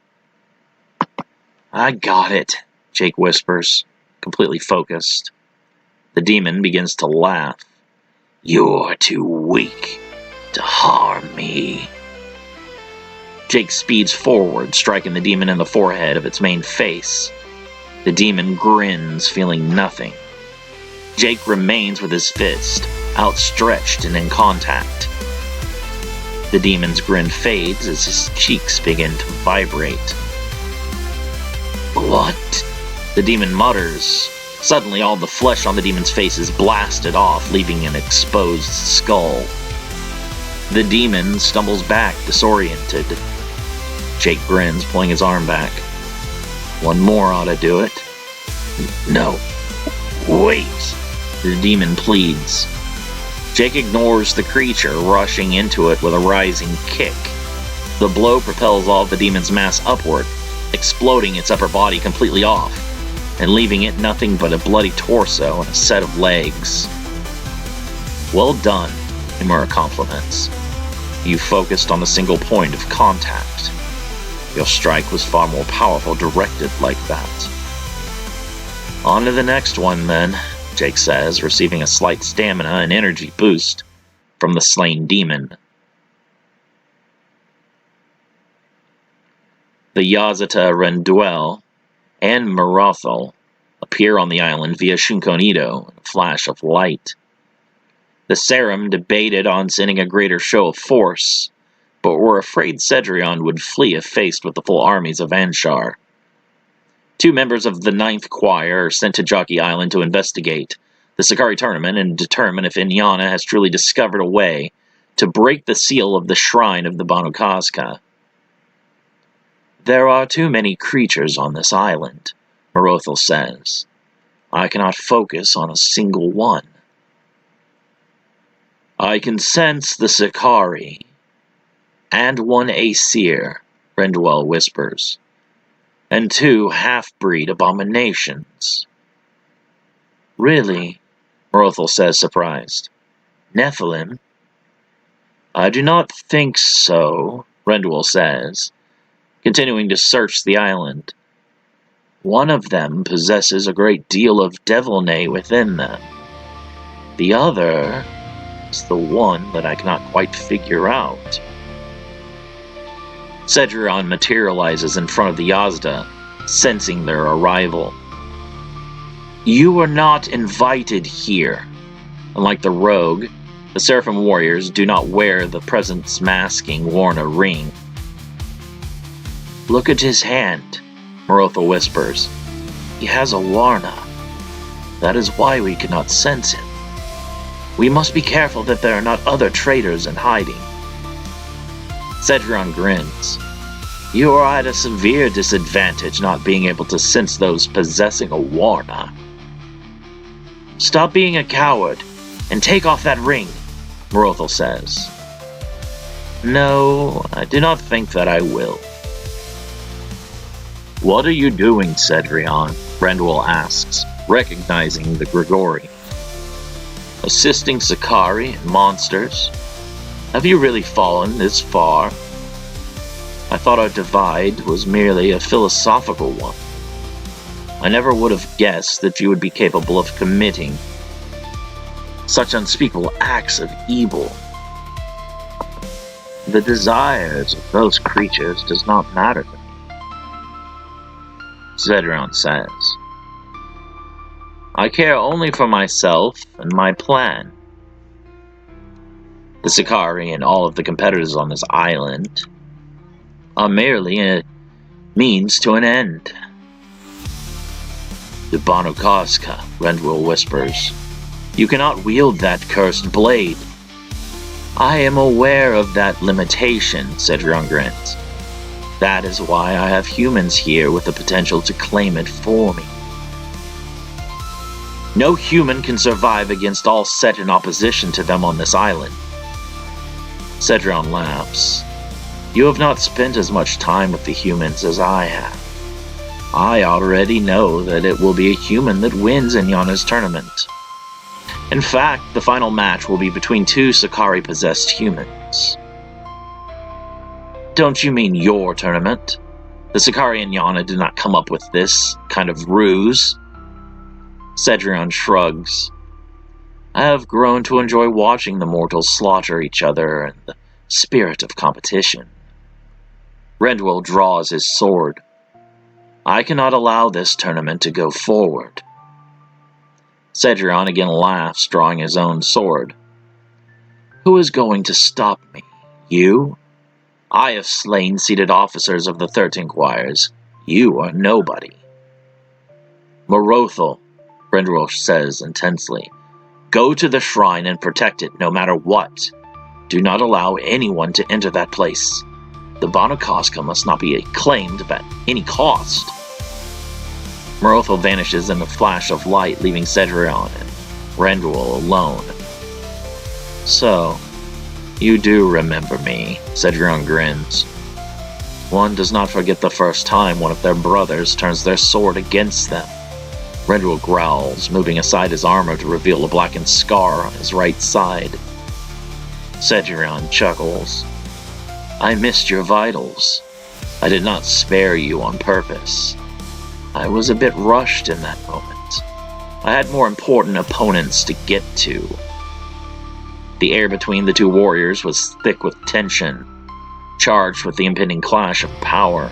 "I got it," Jake whispers, completely focused. The demon begins to laugh. "You're too weak to harm me." Jake speeds forward, striking the demon in the forehead of its main face. The demon grins, feeling nothing. Jake remains with his fist, outstretched and in contact. The demon's grin fades as his cheeks begin to vibrate. "What The demon mutters. Suddenly, all the flesh on the demon's face is blasted off, leaving an exposed skull. The demon stumbles back, disoriented. Jake grins, pulling his arm back. One more ought to do it. No. Wait, the demon pleads. Jake ignores the creature, rushing into it with a rising kick. The blow propels all the demon's mass upward, exploding its upper body completely off, and leaving it nothing but a bloody torso and a set of legs. Well done, Imura compliments. You focused on a single point of contact. Your strike was far more powerful directed like that. On to the next one, then, Jake says, receiving a slight stamina and energy boost from the slain demon. The Yazata Renduel and Marathal appear on the island via Shunkonito in a flash of light. The Sarum debated on sending a greater show of force, but were afraid Cedrion would flee if faced with the full armies of Anshar. 2 members of the 9th Choir are sent to Jockey Island to investigate the Sakari tournament and determine if Inyana has truly discovered a way to break the seal of the shrine of the Banukazka. There are too many creatures on this island, Morothel says. I cannot focus on a single one. I can sense the Sakari, and 1 Aesir, Renduel whispers, and 2 half-breed abominations. Really? Morothel says, surprised. Nephilim? I do not think so, Renduel says, continuing to search the island. One of them possesses a great deal of devilney within them. The other is the one that I cannot quite figure out. Cedrion materializes in front of the Yazda, sensing their arrival. You were not invited here. Unlike the rogue, the Seraphim warriors do not wear the presence masking worn a ring. Look at his hand, Morothel whispers. He has a Warna. That is why we cannot sense him. We must be careful that there are not other traitors in hiding. Cedrion grins. You are at a severe disadvantage not being able to sense those possessing a Warna. Stop being a coward and take off that ring, Morothel says. No, I do not think that I will. What are you doing, Cedrion? Renduel asks, recognizing the Grigori. Assisting Sakari and monsters? Have you really fallen this far? I thought our divide was merely a philosophical one. I never would have guessed that you would be capable of committing such unspeakable acts of evil. The desires of those creatures does not matter to me, Cedrion says. I care only for myself and my plan. The Sakari and all of the competitors on this island are merely a means to an end. The Banukazka, Renduel whispers. You cannot wield that cursed blade. I am aware of that limitation, Cedrion grins. That is why I have humans here with the potential to claim it for me. No human can survive against all set in opposition to them on this island. Cedrion laughs. You have not spent as much time with the humans as I have. I already know that it will be a human that wins Inyana's tournament. In fact, the final match will be between 2 Sakari-possessed humans. Don't you mean your tournament? The Sakari and Inyana did not come up with this kind of ruse. Cedrion shrugs. I have grown to enjoy watching the mortals slaughter each other in the spirit of competition. Renduel draws his sword. I cannot allow this tournament to go forward. Cedrion again laughs, drawing his own sword. Who is going to stop me? You? I have slain seated officers of the 13 choirs. You are nobody. Morothel, Grendel says intensely. Go to the shrine and protect it no matter what. Do not allow anyone to enter that place. The Banukazka must not be claimed at any cost. Morothel vanishes in a flash of light, leaving Cedrion and Grendel alone. So, you do remember me, Cedrion grins. One does not forget the first time one of their brothers turns their sword against them. Grendel growls, moving aside his armor to reveal a blackened scar on his right side. Cedrion chuckles. I missed your vitals. I did not spare you on purpose. I was a bit rushed in that moment. I had more important opponents to get to. The air between the two warriors was thick with tension, charged with the impending clash of power.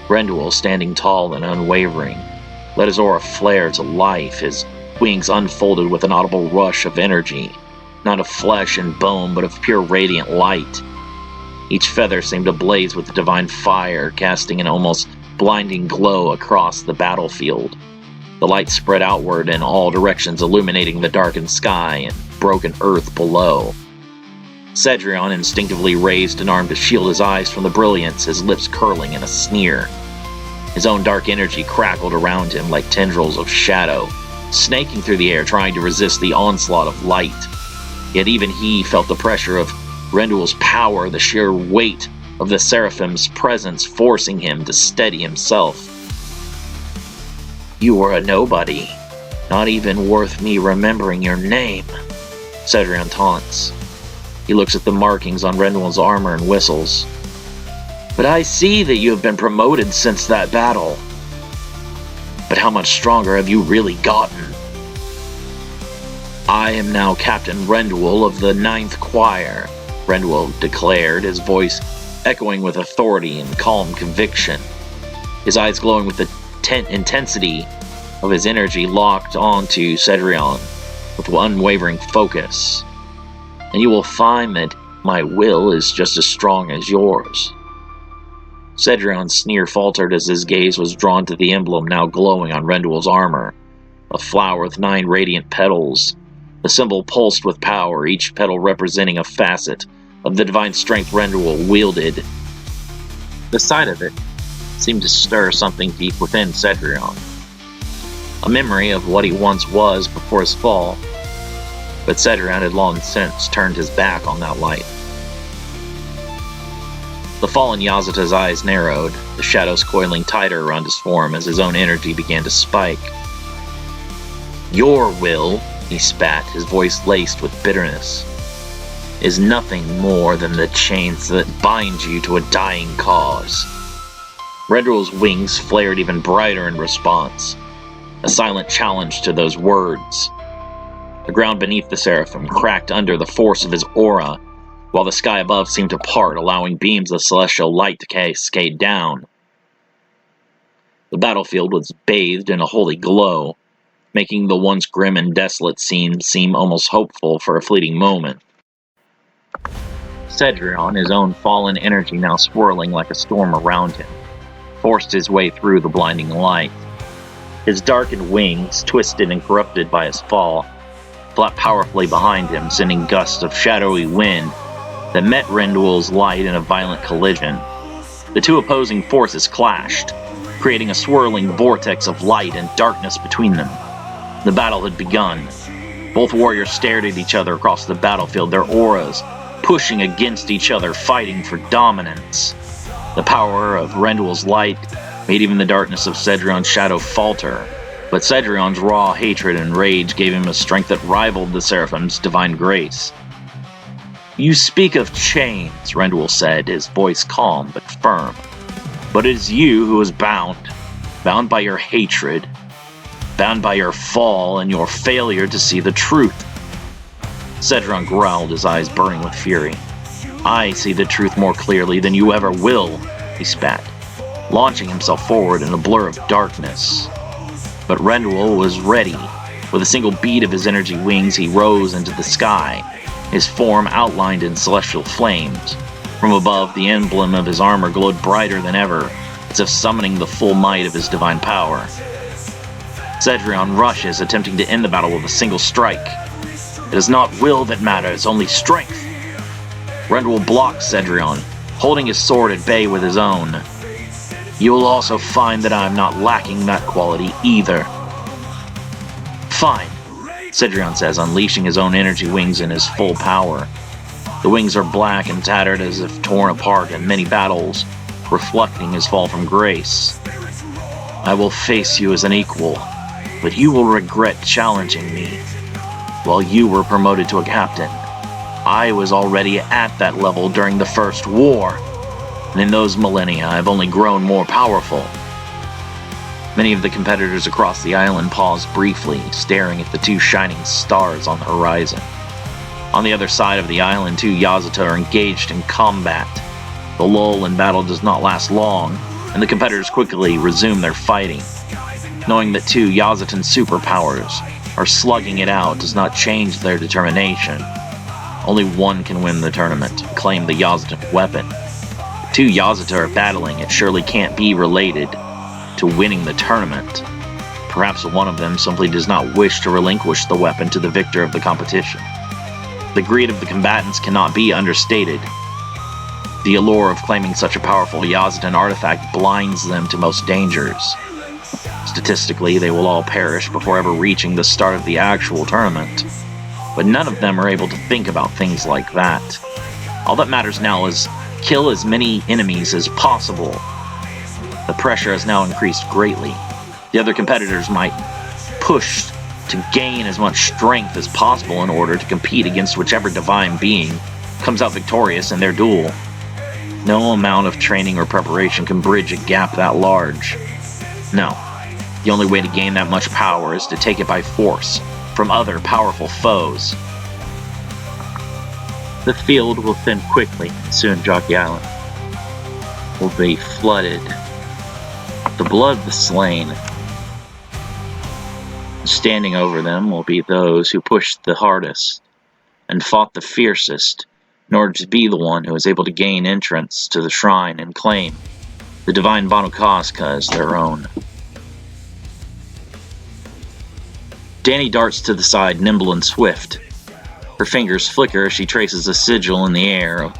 Grendel, standing tall and unwavering, let his aura flare to life, his wings unfolded with an audible rush of energy, not of flesh and bone, but of pure radiant light. Each feather seemed ablaze with divine fire, casting an almost blinding glow across the battlefield. The light spread outward in all directions, illuminating the darkened sky and broken earth below. Cedrion instinctively raised an arm to shield his eyes from the brilliance, his lips curling in a sneer. His own dark energy crackled around him like tendrils of shadow, snaking through the air, trying to resist the onslaught of light. Yet even he felt the pressure of Grendel's power, the sheer weight of the Seraphim's presence forcing him to steady himself. You were a nobody, not even worth me remembering your name, Cedrion taunts. He looks at the markings on Grendel's armor and whistles. But I see that you have been promoted since that battle. But how much stronger have you really gotten? I am now Captain Grendel of the 9th Choir, Grendel declared, his voice echoing with authority and calm conviction. His eyes glowing with the intensity of his energy locked onto Cedrion with unwavering focus. And you will find that my will is just as strong as yours. Cedrion's sneer faltered as his gaze was drawn to the emblem now glowing on Grendel's armor, a flower with 9 radiant petals. The symbol pulsed with power, each petal representing a facet of the divine strength Grendel wielded. The sight of it seemed to stir something deep within Cedrion, a memory of what he once was before his fall, but Cedrion had long since turned his back on that light. The fallen Yazata's eyes narrowed, the shadows coiling tighter around his form as his own energy began to spike. Your will, he spat, his voice laced with bitterness, is nothing more than the chains that bind you to a dying cause. Grendel's wings flared even brighter in response, a silent challenge to those words. The ground beneath the Seraphim cracked under the force of his aura, while the sky above seemed to part, allowing beams of celestial light to cascade down. The battlefield was bathed in a holy glow, making the once grim and desolate scene seem almost hopeful for a fleeting moment. Cedrion, his own fallen energy now swirling like a storm around him, forced his way through the blinding light. His darkened wings, twisted and corrupted by his fall, flapped powerfully behind him, sending gusts of shadowy wind that met Grendel's light in a violent collision. The two opposing forces clashed, creating a swirling vortex of light and darkness between them. The battle had begun. Both warriors stared at each other across the battlefield, their auras pushing against each other, fighting for dominance. The power of Grendel's light made even the darkness of Cedrion's shadow falter, but Cedrion's raw hatred and rage gave him a strength that rivaled the Seraphim's divine grace. You speak of chains, Grendel said, his voice calm but firm. But it is you who is bound by your hatred, bound by your fall and your failure to see the truth. Cedrion growled, his eyes burning with fury. I see the truth more clearly than you ever will, he spat, launching himself forward in a blur of darkness. But Grendel was ready. With a single beat of his energy wings, he rose into the sky, his form outlined in celestial flames. From above, the emblem of his armor glowed brighter than ever, as if summoning the full might of his divine power. Cedrion rushes, attempting to end the battle with a single strike. It is not will that matters, only strength. Rendell blocks Cedrion, holding his sword at bay with his own. You will also find that I am not lacking that quality either. Fine, Cedrion says, unleashing his own energy wings in his full power. The wings are black and tattered as if torn apart in many battles, reflecting his fall from grace. I will face you as an equal, but you will regret challenging me. While you were promoted to a captain, I was already at that level during the First War, and in those millennia I've only grown more powerful. Many of the competitors across the island paused briefly, staring at the two shining stars on the horizon. On the other side of the island, two Yazata are engaged in combat. The lull in battle does not last long, and the competitors quickly resume their fighting. Knowing that two Yazatan superpowers are slugging it out does not change their determination. Only one can win the tournament and claim the Yazatan weapon. If two Yazata are battling, it surely can't be related to winning the tournament. Perhaps one of them simply does not wish to relinquish the weapon to the victor of the competition. The greed of the combatants cannot be understated. The allure of claiming such a powerful Yazatan artifact blinds them to most dangers. Statistically, they will all perish before ever reaching the start of the actual tournament. But none of them are able to think about things like that. All that matters now is kill as many enemies as possible. The pressure has now increased greatly. The other competitors might push to gain as much strength as possible in order to compete against whichever divine being comes out victorious in their duel. No amount of training or preparation can bridge a gap that large. No. The only way to gain that much power is to take it by force from other powerful foes. The field will thin quickly, and soon Jockey Island will be flooded. The blood of the slain. Standing over them will be those who pushed the hardest and fought the fiercest in order to be the one who is able to gain entrance to the shrine and claim the divine Banukazka as their own. Dani darts to the side, nimble and swift. Her fingers flicker as she traces a sigil in the air, a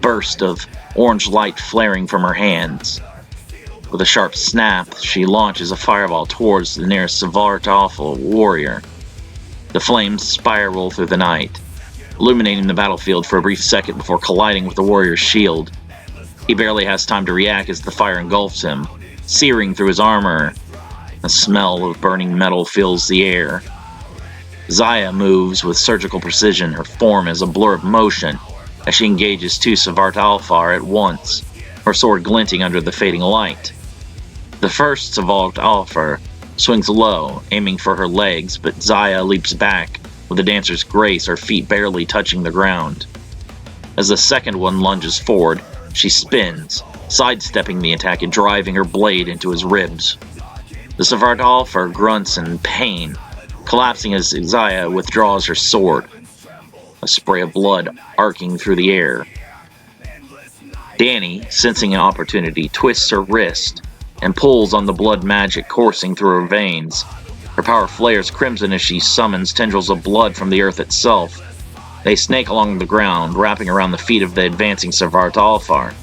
burst of orange light flaring from her hands. With a sharp snap, she launches a fireball towards the nearest Svartalfheim warrior. The flames spiral through the night, illuminating the battlefield for a brief second before colliding with the warrior's shield. He barely has time to react as the fire engulfs him, searing through his armor. The smell of burning metal fills the air. Xayah moves with surgical precision, her form is a blur of motion as she engages two Svartalfheim at once, her sword glinting under the fading light. The first Svartalfheim swings low, aiming for her legs, but Xayah leaps back with a dancer's grace, her feet barely touching the ground. As the second one lunges forward, she spins, sidestepping the attack and driving her blade into his ribs. The Svartalfheim grunts in pain, collapsing as Xayah withdraws her sword, a spray of blood arcing through the air. Dani, sensing an opportunity, twists her wrist and pulls on the blood magic coursing through her veins. Her power flares crimson as she summons tendrils of blood from the earth itself. They snake along the ground, wrapping around the feet of the advancing Svartalfheim,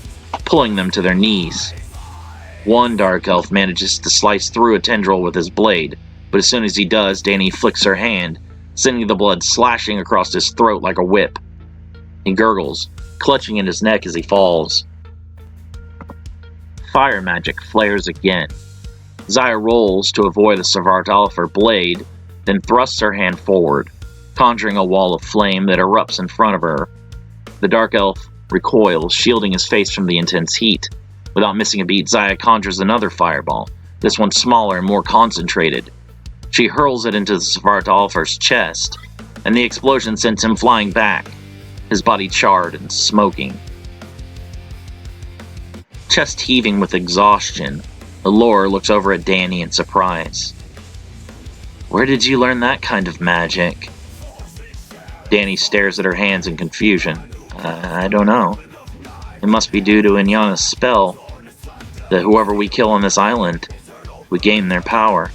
pulling them to their knees. One dark elf manages to slice through a tendril with his blade, but as soon as he does, Dani flicks her hand, sending the blood slashing across his throat like a whip. He gurgles, clutching at his neck as he falls. Fire magic flares again. Xayah rolls to avoid the Svartalfheim blade, then thrusts her hand forward, conjuring a wall of flame that erupts in front of her. The dark elf recoils, shielding his face from the intense heat. Without missing a beat, Xayah conjures another fireball, this one smaller and more concentrated. She hurls it into the Svartalfheim's chest, and the explosion sends him flying back, his body charred and smoking. Chest heaving with exhaustion, Allure looks over at Dani in surprise. Where did you learn that kind of magic? Dani stares at her hands in confusion. I don't know. It must be due to Inyana's spell, that whoever we kill on this island, we gain their power.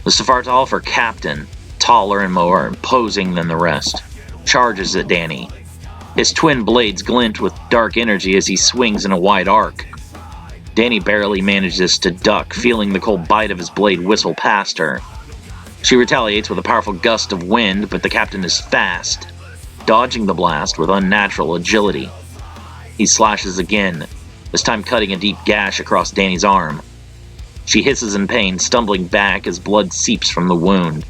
The Svartalf, her captain, taller and more imposing than the rest, charges at Danny. His twin blades glint with dark energy as he swings in a wide arc. Danny barely manages to duck, feeling the cold bite of his blade whistle past her. She retaliates with a powerful gust of wind, but the captain is fast, dodging the blast with unnatural agility. He slashes again, this time cutting a deep gash across Danny's arm. She hisses in pain, stumbling back as blood seeps from the wound.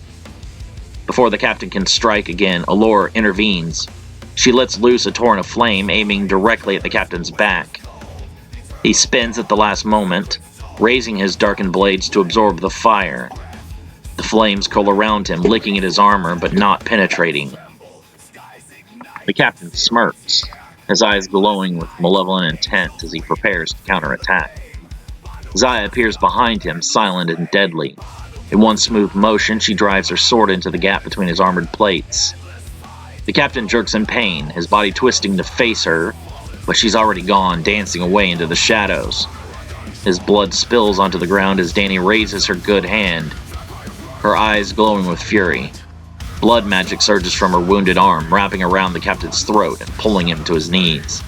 Before the captain can strike again, Allure intervenes. She lets loose a torrent of flame, aiming directly at the captain's back. He spins at the last moment, raising his darkened blades to absorb the fire. The flames curl around him, licking at his armor, but not penetrating. The captain smirks, his eyes glowing with malevolent intent as he prepares to counterattack. Zaya appears behind him, silent and deadly. In one smooth motion, she drives her sword into the gap between his armored plates. The captain jerks in pain, his body twisting to face her, but she's already gone, dancing away into the shadows. His blood spills onto the ground as Danny raises her good hand, her eyes glowing with fury. Blood magic surges from her wounded arm, wrapping around the captain's throat and pulling him to his knees.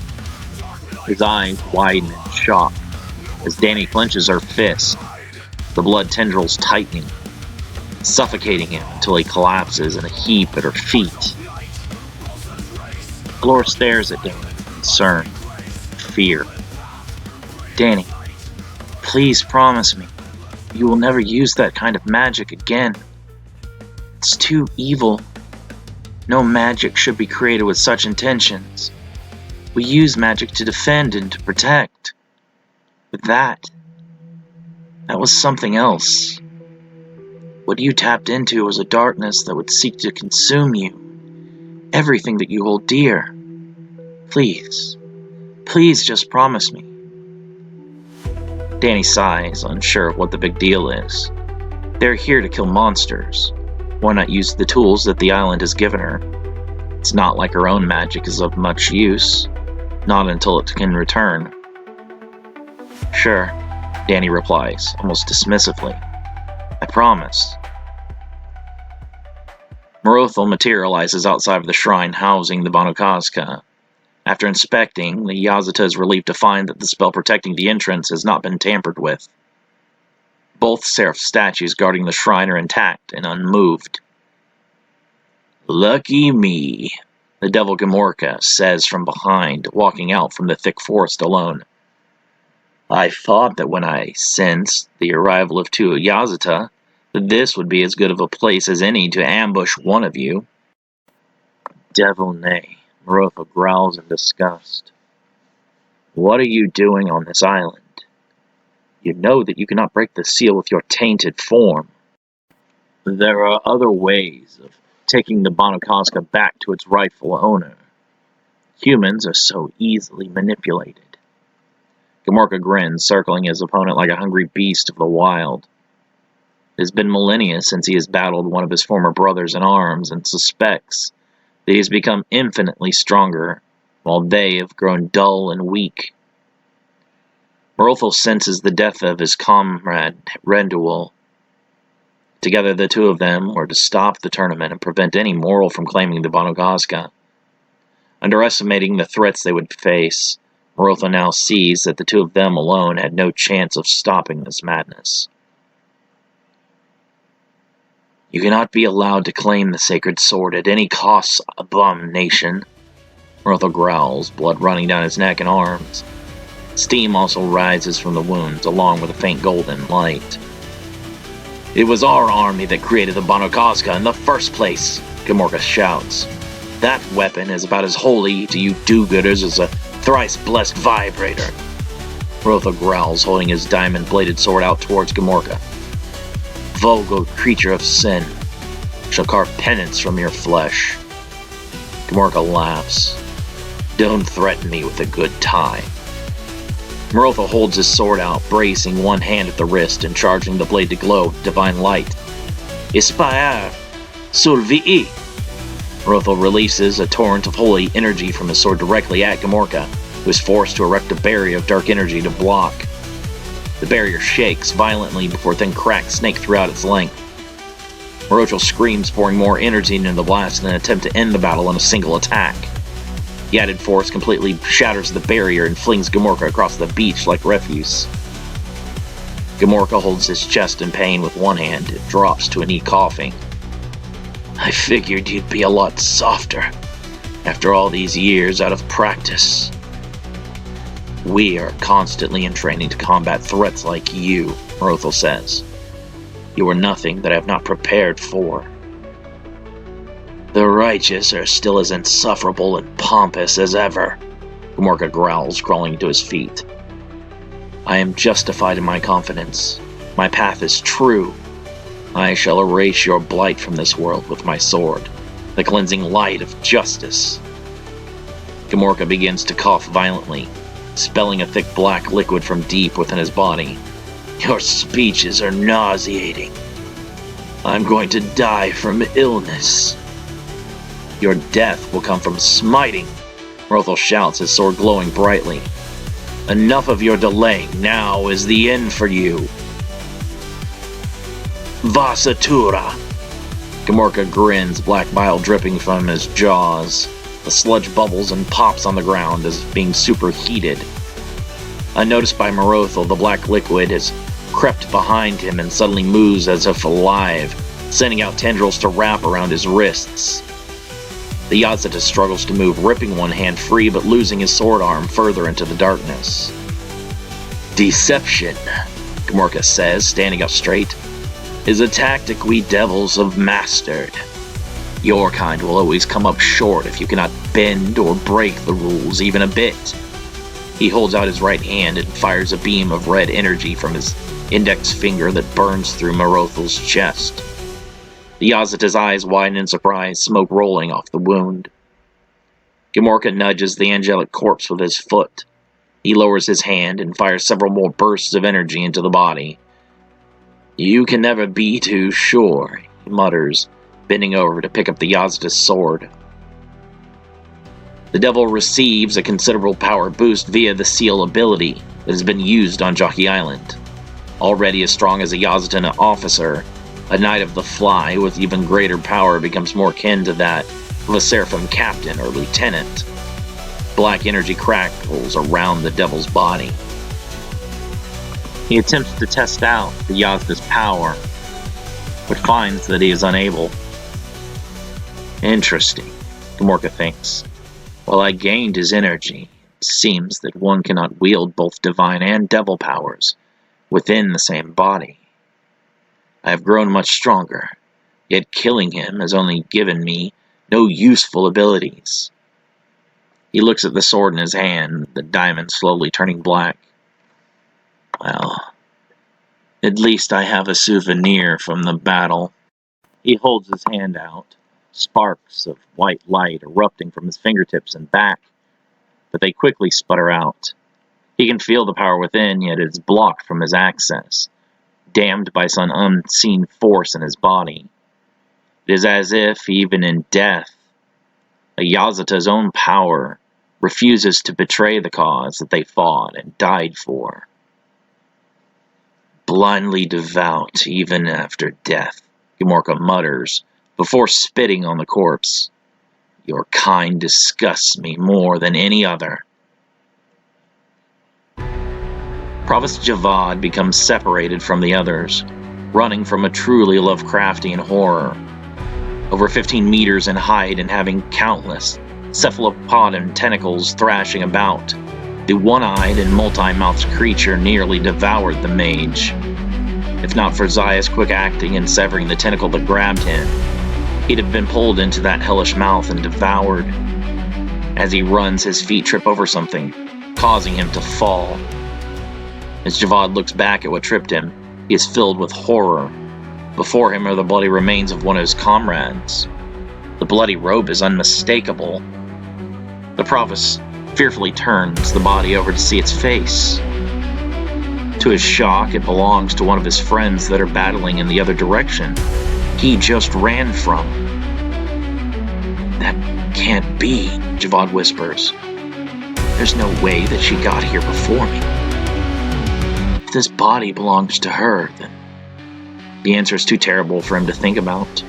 His eyes widen in shock as Danny clenches her fist, the blood tendrils tightening, suffocating him until he collapses in a heap at her feet. Allure stares at Danny with concern, fear. Danny, please promise me you will never use that kind of magic again. It's too evil. No magic should be created with such intentions. We use magic to defend and to protect. But that was something else. What you tapped into was a darkness that would seek to consume you. Everything that you hold dear. Please just promise me. Danny sighs, unsure of what the big deal is. They're here to kill monsters. Why not use the tools that the island has given her? It's not like her own magic is of much use. Not until it can return. Sure, Danny replies, almost dismissively. I promise. Morothel materializes outside of the shrine housing the Banukazka. After inspecting, the Yazata is relieved to find that the spell protecting the entrance has not been tampered with. Both seraph statues guarding the shrine are intact and unmoved. Lucky me, the devil Gomorka says from behind, walking out from the thick forest alone. I thought that when I sensed the arrival of two Yazata, that this would be as good of a place as any to ambush one of you. Devil nay, Morothel growls in disgust. What are you doing on this island? You know that you cannot break the seal with your tainted form. There are other ways of taking the Banukazka back to its rightful owner. Humans are so easily manipulated. Gomorka grins, circling his opponent like a hungry beast of the wild. It has been millennia since he has battled one of his former brothers in arms and suspects that he has become infinitely stronger, while they have grown dull and weak. Morothel senses the death of his comrade, Renduel. Together the two of them were to stop the tournament and prevent any mortal from claiming the Banukazka. Underestimating the threats they would face, Morothel now sees that the two of them alone had no chance of stopping this madness. You cannot be allowed to claim the sacred sword at any cost, abomination. Morothel growls, blood running down his neck and arms. Steam also rises from the wounds, along with a faint golden light. It was our army that created the Banukazka in the first place, Gomorka shouts. That weapon is about as holy to you do-gooders as a thrice-blessed vibrator. Morothel growls, holding his diamond-bladed sword out towards Gomorka. Vulgar creature of sin, shall carve penance from your flesh. Gomorka laughs. Don't threaten me with a good time. Morothel holds his sword out, bracing one hand at the wrist and charging the blade to glow with divine light. Ispire! Survii! Morothel releases a torrent of holy energy from his sword directly at Gomorka, who is forced to erect a barrier of dark energy to block. The barrier shakes violently before thin cracks snake throughout its length, Morochel screams, pouring more energy into the blast in an attempt to end the battle in a single attack. The added force completely shatters the barrier and flings Gomorka across the beach like refuse. Gomorka holds his chest in pain with one hand and drops to a knee coughing. I figured you'd be a lot softer after all these years out of practice. We are constantly in training to combat threats like you, Morothel says. You are nothing that I have not prepared for. The righteous are still as insufferable and pompous as ever, Gomorka growls, crawling to his feet. I am justified in my confidence. My path is true. I shall erase your blight from this world with my sword, the cleansing light of justice. Gomorka begins to cough violently, spelling a thick black liquid from deep within his body. Your speeches are nauseating. I'm going to die from illness. Your death will come from smiting, Morothel shouts, his sword glowing brightly. Enough of your delaying. Now is the end for you. Vasatura! Gomorka grins, black bile dripping from his jaws. The sludge bubbles and pops on the ground as being superheated. Unnoticed by Morothel, the black liquid has crept behind him and suddenly moves as if alive, sending out tendrils to wrap around his wrists. The Yazata struggles to move, ripping one hand free but losing his sword arm further into the darkness. Deception, Gomorka says, standing up straight, is a tactic we devils have mastered. Your kind will always come up short if you cannot bend or break the rules even a bit. He holds out his right hand and fires a beam of red energy from his index finger that burns through Morothel's chest. The Yazata's eyes widen in surprise, smoke rolling off the wound. Gomorka nudges the angelic corpse with his foot. He lowers his hand and fires several more bursts of energy into the body. You can never be too sure, he mutters, bending over to pick up the Yazata's sword. The devil receives a considerable power boost via the seal ability that has been used on Jockey Island. Already as strong as a Yazatan officer, a Knight of the Fly with even greater power becomes more akin to that of a Seraphim captain or lieutenant. Black energy crackles around the devil's body. He attempts to test out the Yazda's power, but finds that he is unable. Interesting, Gomorka thinks. While I gained his energy, it seems that one cannot wield both divine and devil powers within the same body. I have grown much stronger, yet killing him has only given me no useful abilities. He looks at the sword in his hand, the diamond slowly turning black. Well, at least I have a souvenir from the battle. He holds his hand out, sparks of white light erupting from his fingertips and back, but they quickly sputter out. He can feel the power within, yet it is blocked from his access, damned by some unseen force in his body. It is as if, even in death, a Yazata's own power refuses to betray the cause that they fought and died for. Blindly devout, even after death, Gomorka mutters, before spitting on the corpse. Your kind disgusts me more than any other. Provost Javad becomes separated from the others, running from a truly Lovecraftian horror. Over 15 meters in height and having countless cephalopod tentacles thrashing about, the one-eyed and multi-mouthed creature nearly devoured the mage. If not for Zaya's quick acting in severing the tentacle that grabbed him, he'd have been pulled into that hellish mouth and devoured. As he runs, his feet trip over something, causing him to fall. As Javad looks back at what tripped him, he is filled with horror. Before him are the bloody remains of one of his comrades. The bloody robe is unmistakable. The provost fearfully turns the body over to see its face. To his shock, it belongs to one of his friends that are battling in the other direction he just ran from. That can't be, Javad whispers. There's no way that she got here before me. If this body belongs to her, then The answer is too terrible for him to think about.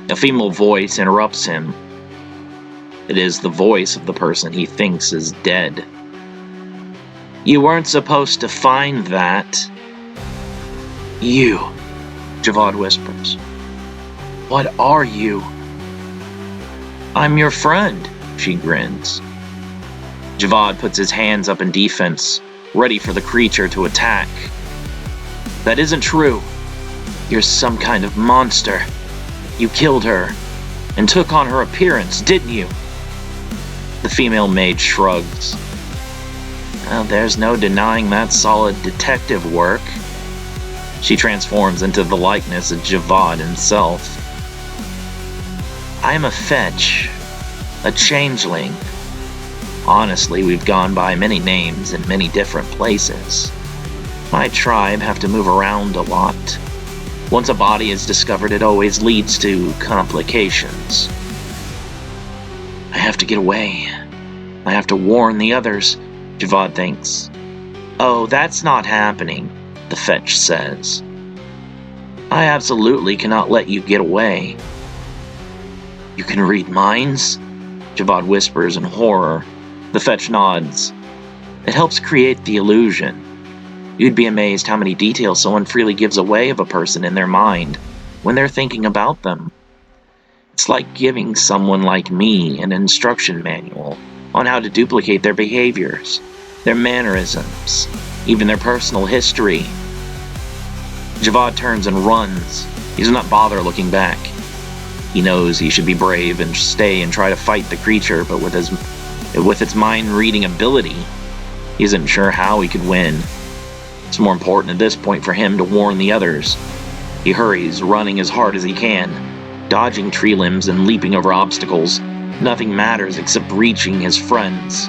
A female voice interrupts him. It is the voice of the person he thinks is dead. "You weren't supposed to find that." "You," Javad whispers. "What are you?" "I'm your friend," she grins. Javad puts his hands up in defense, ready for the creature to attack. "That isn't true. You're some kind of monster. You killed her, and took on her appearance, didn't you?" The female maid shrugs. "Well, there's no denying that solid detective work." She transforms into the likeness of Javad himself. "I'm a fetch, a changeling. Honestly, we've gone by many names in many different places. My tribe have to move around a lot. Once a body is discovered, it always leads to complications. I have to get away. I have to warn the others," Javad thinks. "Oh, that's not happening," the fetch says. "I absolutely cannot let you get away." "You can read minds?" Javad whispers in horror. The fetch nods. "It helps create the illusion. You'd be amazed how many details someone freely gives away of a person in their mind when they're thinking about them. It's like giving someone like me an instruction manual on how to duplicate their behaviors, their mannerisms, even their personal history." Javad turns and runs. He does not bother looking back. He knows he should be brave and stay and try to fight the creature, but with its mind-reading ability, he isn't sure how he could win. It's more important at this point for him to warn the others. He hurries, running as hard as he can, dodging tree limbs and leaping over obstacles. Nothing matters except reaching his friends.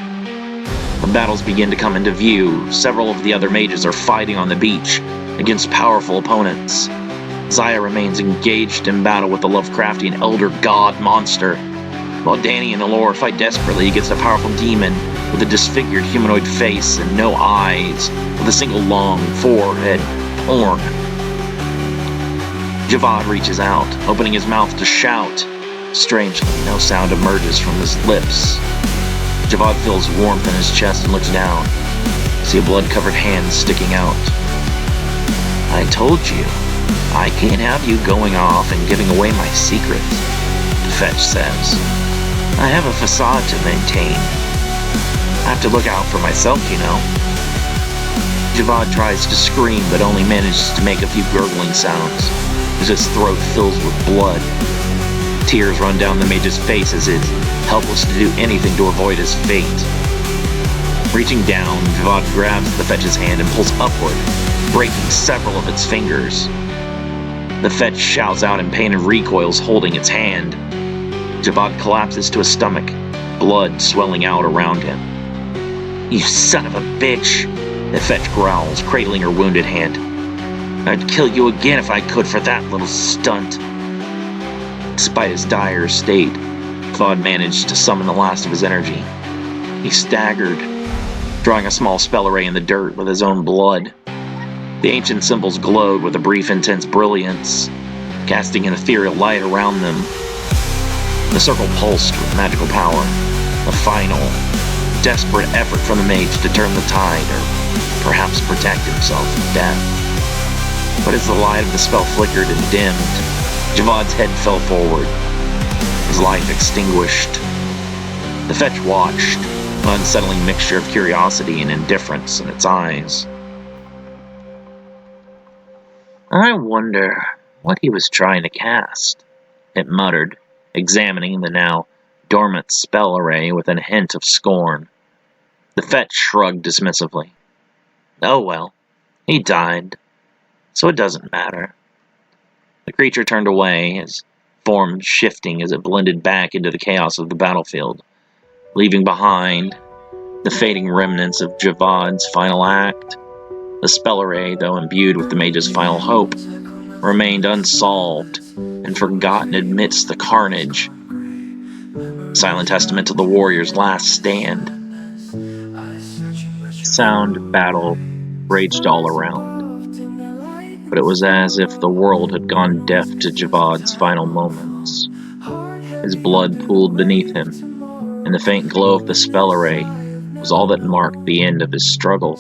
The battles begin to come into view. Several of the other mages are fighting on the beach against powerful opponents. Zaya remains engaged in battle with the Lovecraftian elder god monster, while Danny and Allure fight desperately against a powerful demon with a disfigured humanoid face and no eyes, with a single long forehead horn. Javad reaches out, opening his mouth to shout. Strangely, no sound emerges from his lips. Javad feels warmth in his chest and looks down. See a blood-covered hand sticking out. "I told you, I can't have you going off and giving away my secret," the fetch says. "I have a facade to maintain. I have to look out for myself, you know." Javad tries to scream, but only manages to make a few gurgling sounds as his throat fills with blood. Tears run down the mage's face as he is helpless to do anything to avoid his fate. Reaching down, Javad grabs the fetch's hand and pulls upward, breaking several of its fingers. The fetch shouts out in pain and recoils, holding its hand. Javad collapses to his stomach, blood swelling out around him. "You son of a bitch," the fetch growls, cradling her wounded hand. "I'd kill you again if I could for that little stunt." Despite his dire state, Javad managed to summon the last of his energy. He staggered, drawing a small spell array in the dirt with his own blood. The ancient symbols glowed with a brief intense brilliance, casting an ethereal light around them. The circle pulsed with magical power, a final, desperate effort from the mage to turn the tide, or perhaps protect himself from death. But as the light of the spell flickered and dimmed, Javad's head fell forward, his life extinguished. The fetch watched, an unsettling mixture of curiosity and indifference in its eyes. "I wonder what he was trying to cast," it muttered, examining the now dormant spell array with a hint of scorn. The fetch shrugged dismissively. "Oh well, he died, so it doesn't matter." The creature turned away, his form shifting as it blended back into the chaos of the battlefield, leaving behind the fading remnants of Javad's final act. The spell array, though imbued with the mage's final hope, remained unsolved and forgotten amidst the carnage. Silent testament to the warrior's last stand. Sound battle raged all around. but it was as if the world had gone deaf to Javad's final moments. His blood pooled beneath him, and the faint glow of the spell array was all that marked the end of his struggle.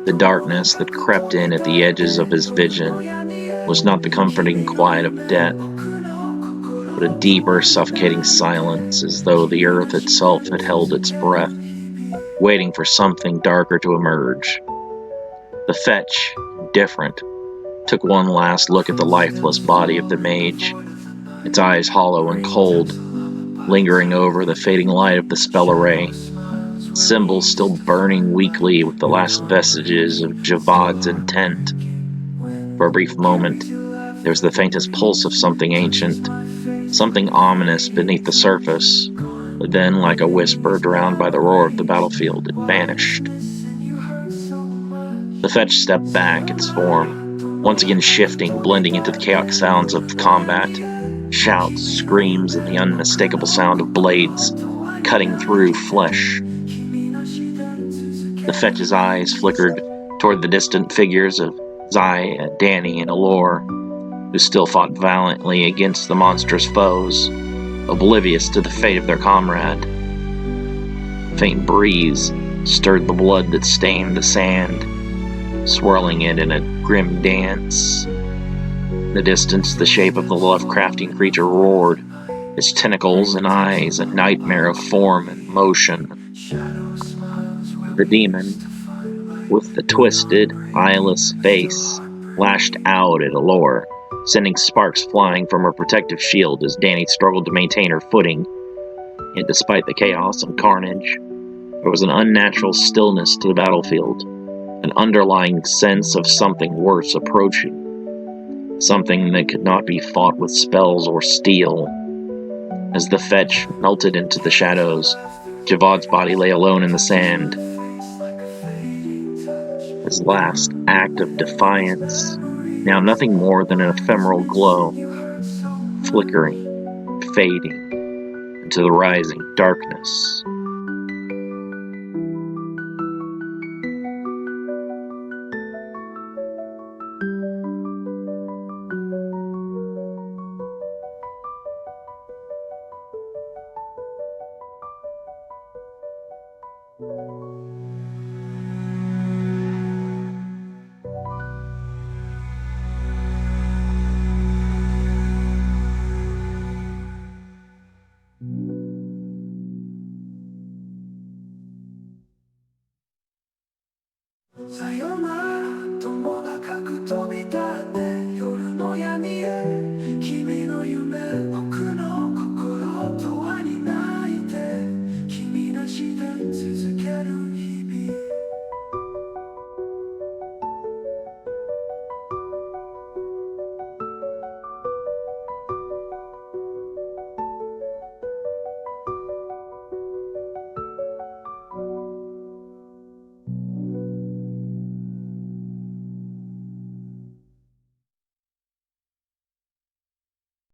The darkness that crept in at the edges of his vision was not the comforting quiet of death, but a deeper, suffocating silence, as though the earth itself had held its breath, waiting for something darker to emerge. The fetch, different, took one last look at the lifeless body of the mage, its eyes hollow and cold, lingering over the fading light of the spell array, symbols still burning weakly with the last vestiges of Javad's intent. For a brief moment, there was the faintest pulse of something ancient, something ominous beneath the surface, but then, like a whisper drowned by the roar of the battlefield, it vanished. The fetch stepped back, its form once again shifting, blending into the chaotic sounds of combat, shouts, screams, and the unmistakable sound of blades cutting through flesh. The fetch's eyes flickered toward the distant figures of Zai, Danny, and Allure, who still fought valiantly against the monstrous foes, oblivious to the fate of their comrade. A faint breeze stirred the blood that stained the sand, swirling it in a grim dance. In the distance, the shape of the Lovecraftian creature roared, its tentacles and eyes a nightmare of form and motion. The demon, with the twisted, eyeless face, lashed out at Allure, sending sparks flying from her protective shield as Danny struggled to maintain her footing. Yet despite the chaos and carnage, there was an unnatural stillness to the battlefield, an underlying sense of something worse approaching, something that could not be fought with spells or steel. As the fetch melted into the shadows, Javad's body lay alone in the sand. His last act of defiance, now nothing more than an ephemeral glow, flickering, fading into the rising darkness.